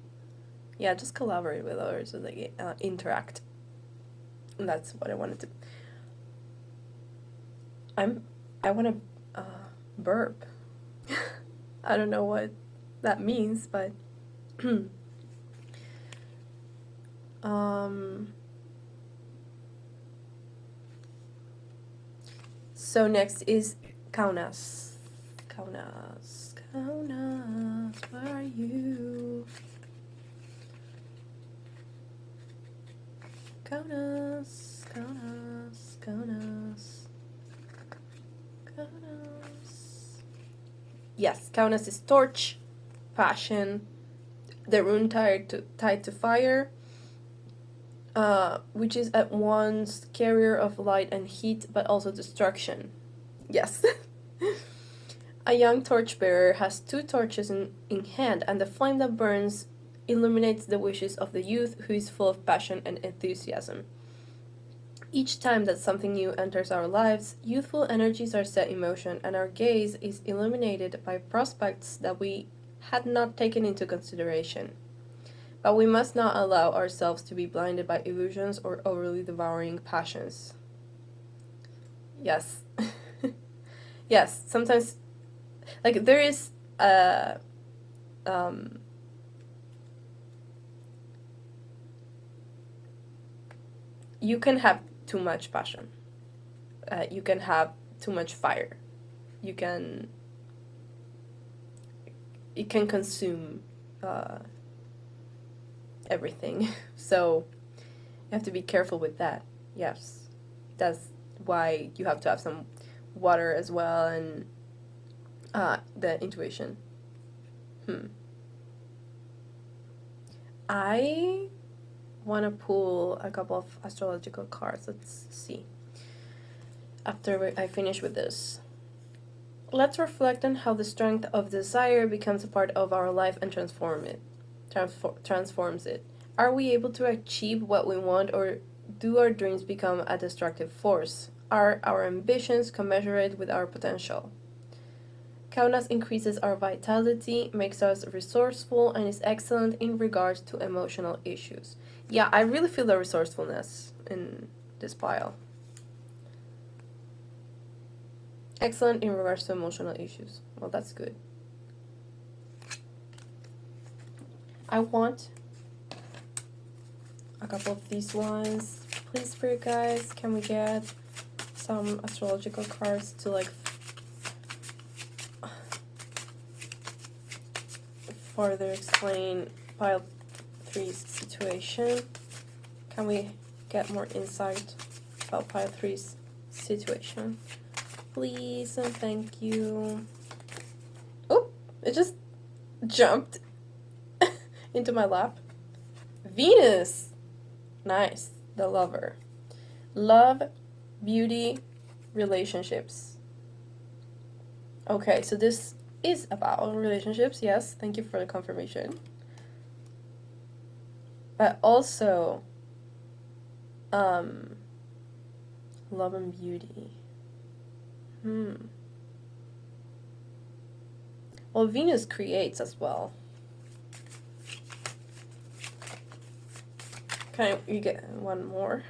Yeah, just collaborate with others, and like interact. And that's what I wanted to. I want to burp. I don't know what that means, but so next is Kaunas. Kaunas, where are you? Kaunas. Yes, Kaunas is torch, passion, the rune tied to fire, which is at once carrier of light and heat, but also destruction. Yes. A young torchbearer has 2 torches in hand, and the flame that burns illuminates the wishes of the youth, who is full of passion and enthusiasm. Each time that something new enters our lives, youthful energies are set in motion, and our gaze is illuminated by prospects that we had not taken into consideration. But we must not allow ourselves to be blinded by illusions or overly devouring passions. Yes. Yes, sometimes, like, there is you can have too much passion. You can have too much fire. It can consume everything. So you have to be careful with that. Yes, that's why you have to have some water as well, and the intuition. I want to pull a couple of astrological cards. Let's see. After I finish with this, let's reflect on how the strength of desire becomes a part of our life and transforms it. Are we able to achieve what we want, or do our dreams become a destructive force? Are our ambitions commensurate with our potential? Kaunas increases our vitality, makes us resourceful, and is excellent in regards to emotional issues. Yeah, I really feel the resourcefulness in this pile. Excellent in regards to emotional issues. Well, that's good. I want a couple of these ones. Please, spirit guys, can we get some astrological cards to like further explain pile 3's situation? Can we get more insight about pile 3's situation? Please and thank you. Oh, it just jumped into my lap. Venus! Nice. The Lover. Love, beauty, relationships. Okay, so this is about relationships. Yes, thank you for the confirmation. But also, love and beauty. Well, Venus creates as well. Can you get one more?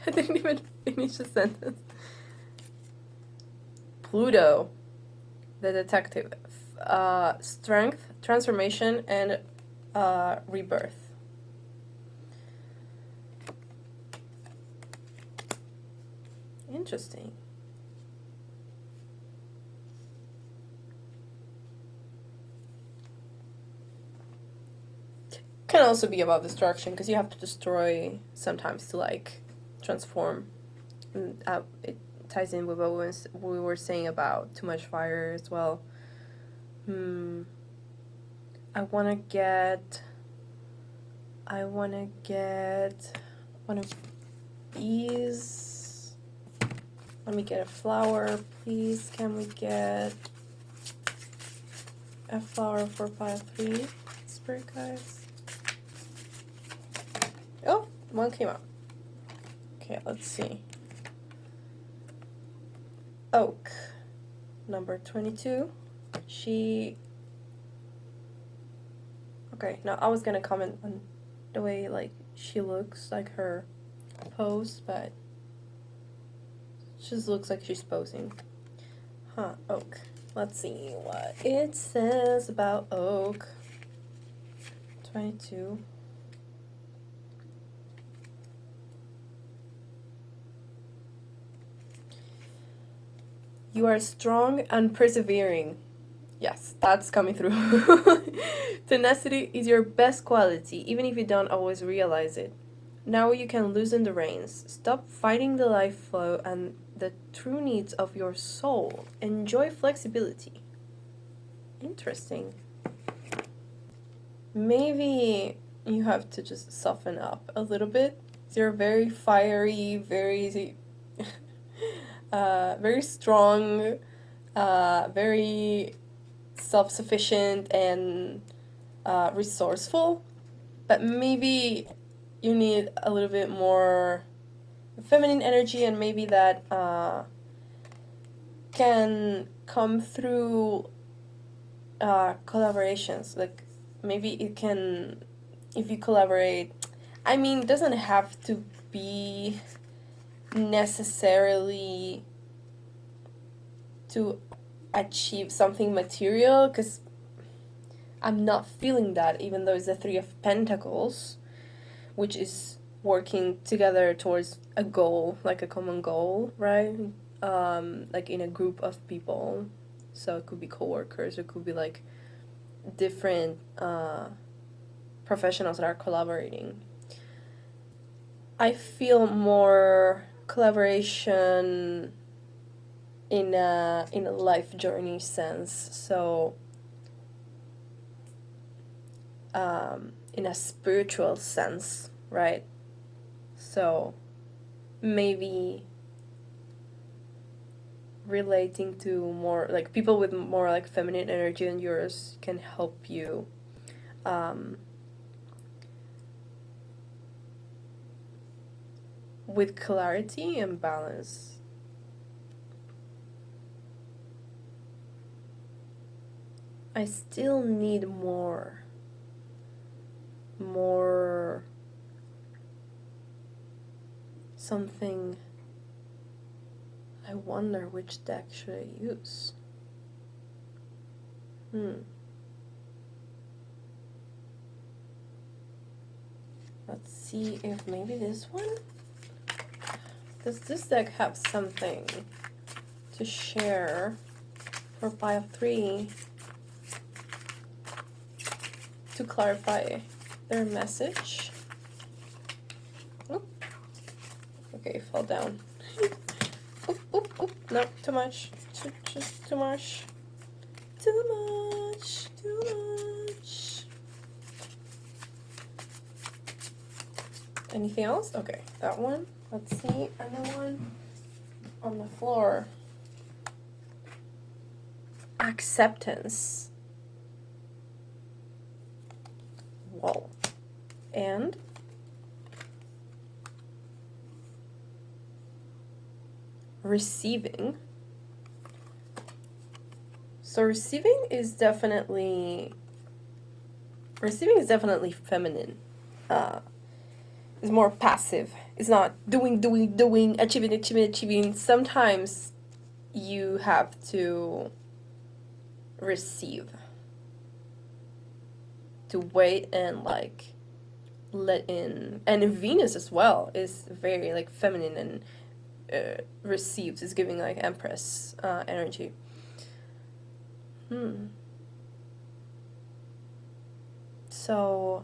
I didn't even finish the sentence. Pluto, the detective. Strength, transformation, and rebirth. Interesting. Can also be about destruction, because you have to destroy sometimes to like transform. And, it ties in with what we were saying about too much fire as well. I wanna get one of these. Let me get a flower, please. Can we get a flower for pile 3, spirit guys? Oh, one came out. Okay, let's see. Oak, number 22. Okay, now I was gonna comment on the way like she looks, like her pose, but she just looks like she's posing. Oak. Let's see what it says about Oak. 22. You are strong and persevering. Yes, that's coming through. Tenacity is your best quality, even if you don't always realize it. Now you can loosen the reins. Stop fighting the life flow and the true needs of your soul. Enjoy flexibility. Interesting. Maybe you have to just soften up a little bit. You're very fiery, very very strong, very self-sufficient and resourceful, but maybe you need a little bit more feminine energy, and maybe that can come through collaborations. Like maybe it can, if you collaborate, I mean, it doesn't have to be necessarily to achieve something material, because I'm not feeling that, even though it's the 3 of Pentacles, which is working together towards a goal, like a common goal, right? Like in a group of people. So it could be coworkers, it could be like different professionals that are collaborating. I feel more collaboration in a life journey sense. So in a spiritual sense, right? So maybe relating to more like people with more like feminine energy than yours can help you with clarity and balance. I still need more something. I wonder which deck should I use. Let's see if maybe this one? Does this deck have something to share for pile of 3 to clarify their message? Oop. Okay, fell down. Oop, oop, oop. No, too much. Just too much. Too much. Too much. Anything else? Okay, that one. Let's see. Another one on the floor. Acceptance. Whoa. And receiving. So receiving is definitely feminine. It's more passive. It's not doing, achieving. Sometimes you have to receive, to wait and like let in. And Venus as well is very like feminine and receives, is giving like Empress energy. So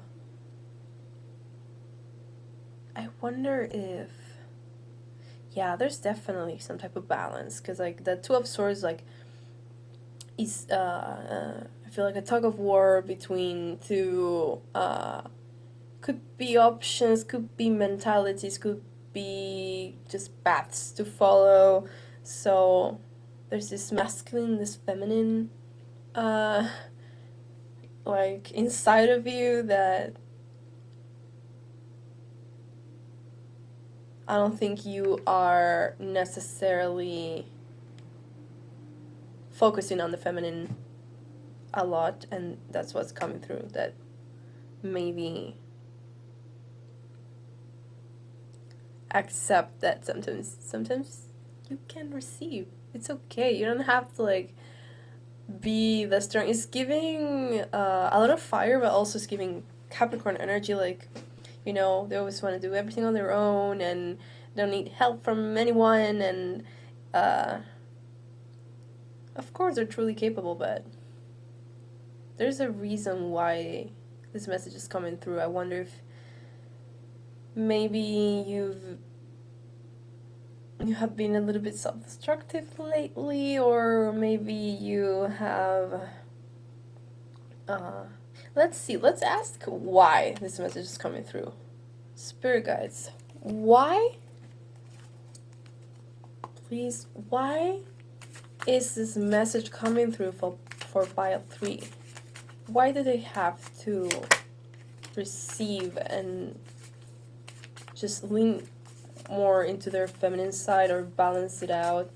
I wonder if, yeah, there's definitely some type of balance, because like the Two of Swords like is I feel like a tug of war between two, could be options, could be mentalities, could be just paths to follow. So there's this masculine, this feminine like inside of you that I don't think you are necessarily focusing on the feminine a lot, and that's what's coming through, that maybe accept that sometimes you can receive. It's okay. You don't have to like be the strong. It's giving a lot of fire, but also it's giving Capricorn energy, like, you know, they always want to do everything on their own and don't need help from anyone, and of course they're truly capable, but there's a reason why this message is coming through. I wonder if maybe you have been a little bit self-destructive lately, or maybe you have let's see, let's ask why this message is coming through. Spirit guides, why, please, why is this message coming through for pile 3? Why do they have to receive and just lean more into their feminine side, or balance it out,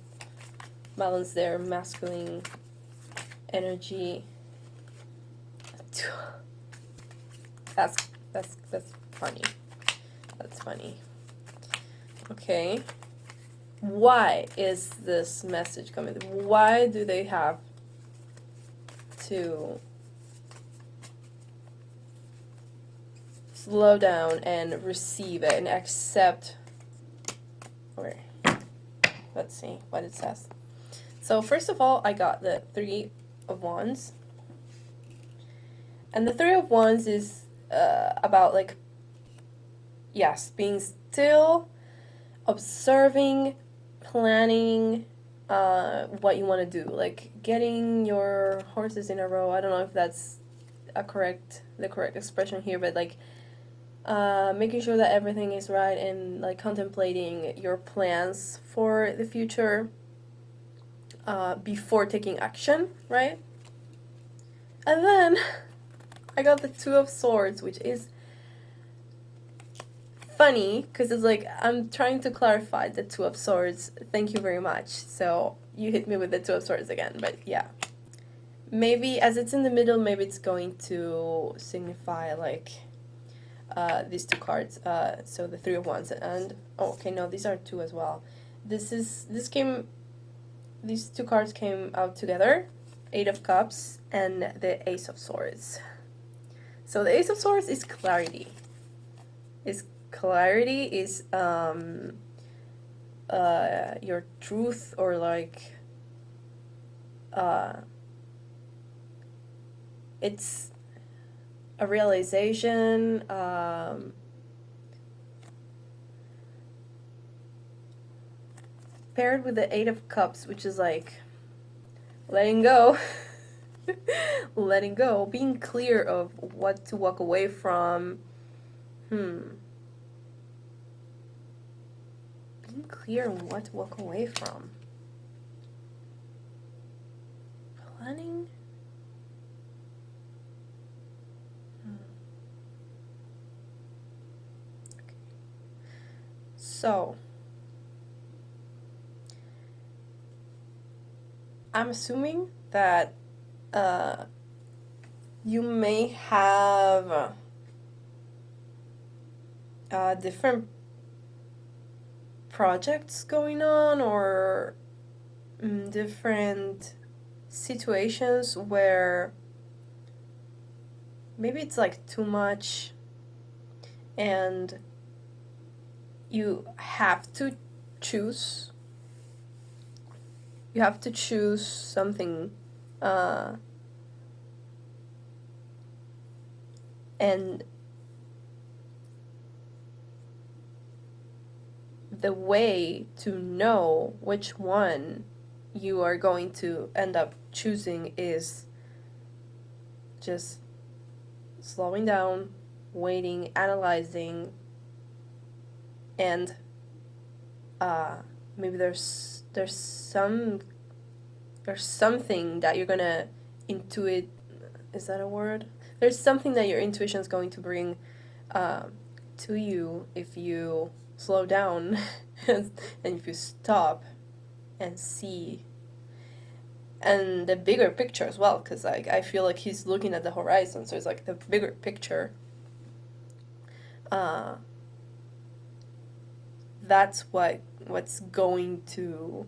balance their masculine energy? That's funny. That's funny. Okay. Why is this message coming? Why do they have to slow down and receive it and accept? Okay. Let's see what it says. So first of all, I got the Three of Wands. And the Three of Wands is about like, yes, being still, observing, planning what you want to do, like getting your horses in a row. I don't know if that's the correct expression here, but like making sure that everything is right, and like contemplating your plans for the future before taking action, right? And then I got the Two of Swords, which is funny because it's like I'm trying to clarify the Two of Swords. Thank you very much. So you hit me with the Two of Swords again, but yeah. Maybe as it's in the middle, maybe it's going to signify like these two cards. So the Three of Wands and oh, okay, no, these are two as well. These two cards came out together, Eight of Cups and the Ace of Swords. So the Ace of Swords is clarity. clarity is your truth, or like it's a realization, paired with the Eight of Cups, which is like letting go. Letting go, being clear of what to walk away from. Being clear on what to walk away from. Planning. Okay. So, I'm assuming that you may have different projects going on, or different situations where maybe it's like too much and you have to choose. You have to choose something, and the way to know which one you are going to end up choosing is just slowing down, waiting, analyzing, and maybe there's something that you're gonna intuit. Is that a word? There's something that your intuition is going to bring to you if you slow down and if you stop and see, and the bigger picture as well, because I feel like he's looking at the horizon, so it's like the bigger picture. That's what's going to,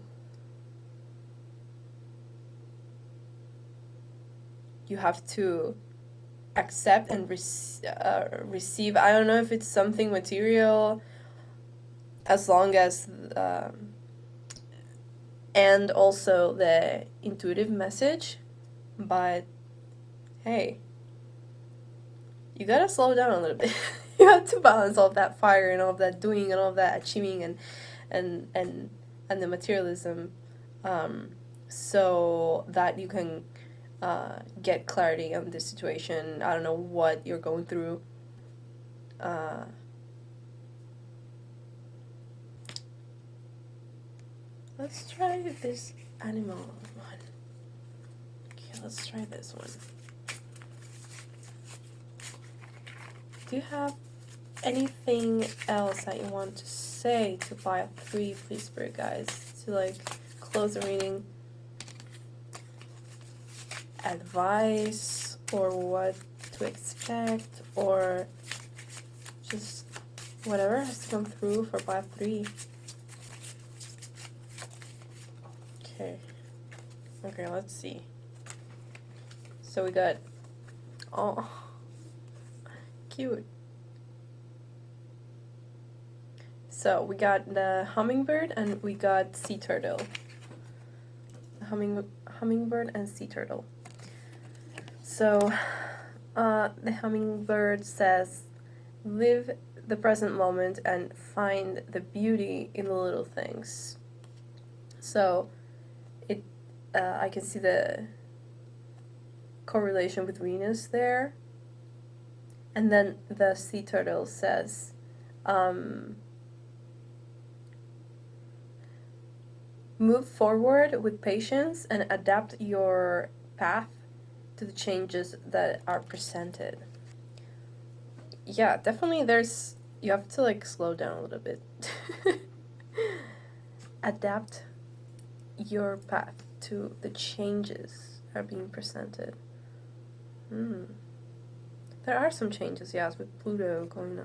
you have to accept and receive. I don't know if it's something material, as long as and also the intuitive message, but hey, you gotta slow down a little bit. You have to balance all of that fire and all of that doing and all of that achieving and the materialism, so that you can get clarity on this situation. I don't know what you're going through. Let's try this animal one. Okay, let's try this one. Do you have anything else that you want to say to pile 3, please, spirit guys, to like close the reading? Advice, or what to expect, or just whatever has to come through for pile 3. Okay, let's see. So we got, oh, cute. So we got the hummingbird and we got sea turtle. The hummingbird and sea turtle. So the hummingbird says, live the present moment and find the beauty in the little things. So I can see the correlation with Venus there. And then the sea turtle says, move forward with patience and adapt your path to the changes that are presented. Yeah, definitely you have to like slow down a little bit. Adapt your path to the changes that are being presented. There are some changes, yes, with Pluto going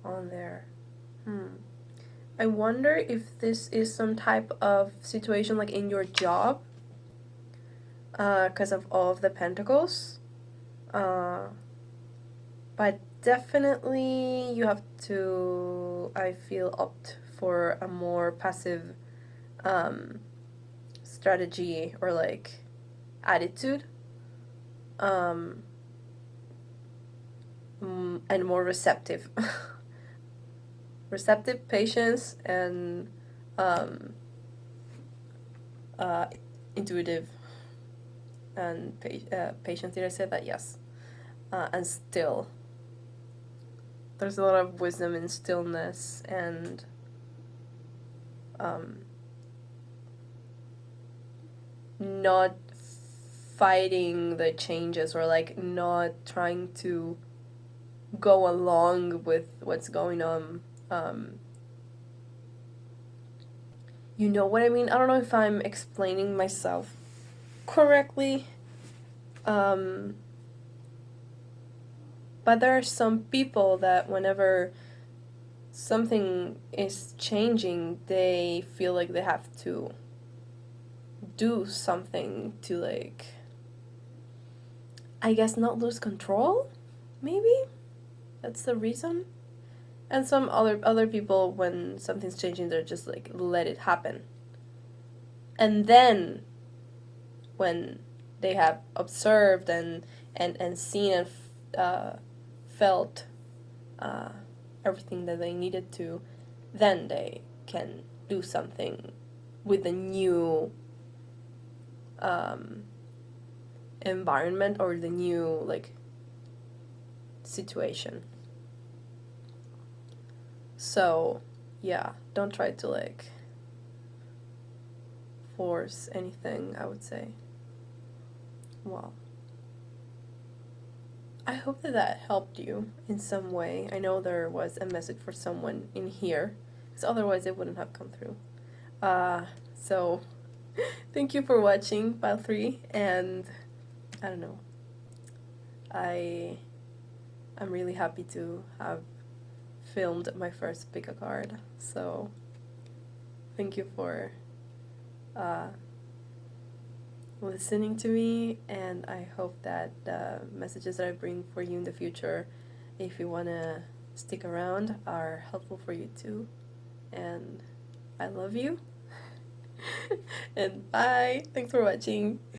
on there. I wonder if this is some type of situation like in your job, because of all of the pentacles. But definitely you have to, I feel, opt for a more passive strategy or like attitude, and more receptive. Receptive, patience, and um, uh, intuitive, and patience. Did I say that? Yes. And still. There's a lot of wisdom in stillness and um, not fighting the changes, or like not trying to go along with what's going on. You know what I mean? I don't know if I'm explaining myself correctly. But there are some people that whenever something is changing, they feel like they have to do something to, like, I guess, not lose control. Maybe that's the reason. And some other people, when something's changing, they're just like, let it happen. And then when they have observed and seen and felt everything that they needed to, then they can do something with a new environment or the new, like, situation. So yeah, don't try to, like, force anything, I would say. Well, I hope that helped you in some way. I know there was a message for someone in here, because otherwise it wouldn't have come through. So thank you for watching Pile 3, and I don't know. I'm really happy to have filmed my first pick a card. So thank you for listening to me, and I hope that the messages that I bring for you in the future, if you want to stick around, are helpful for you too. And I love you. And bye. Thanks for watching.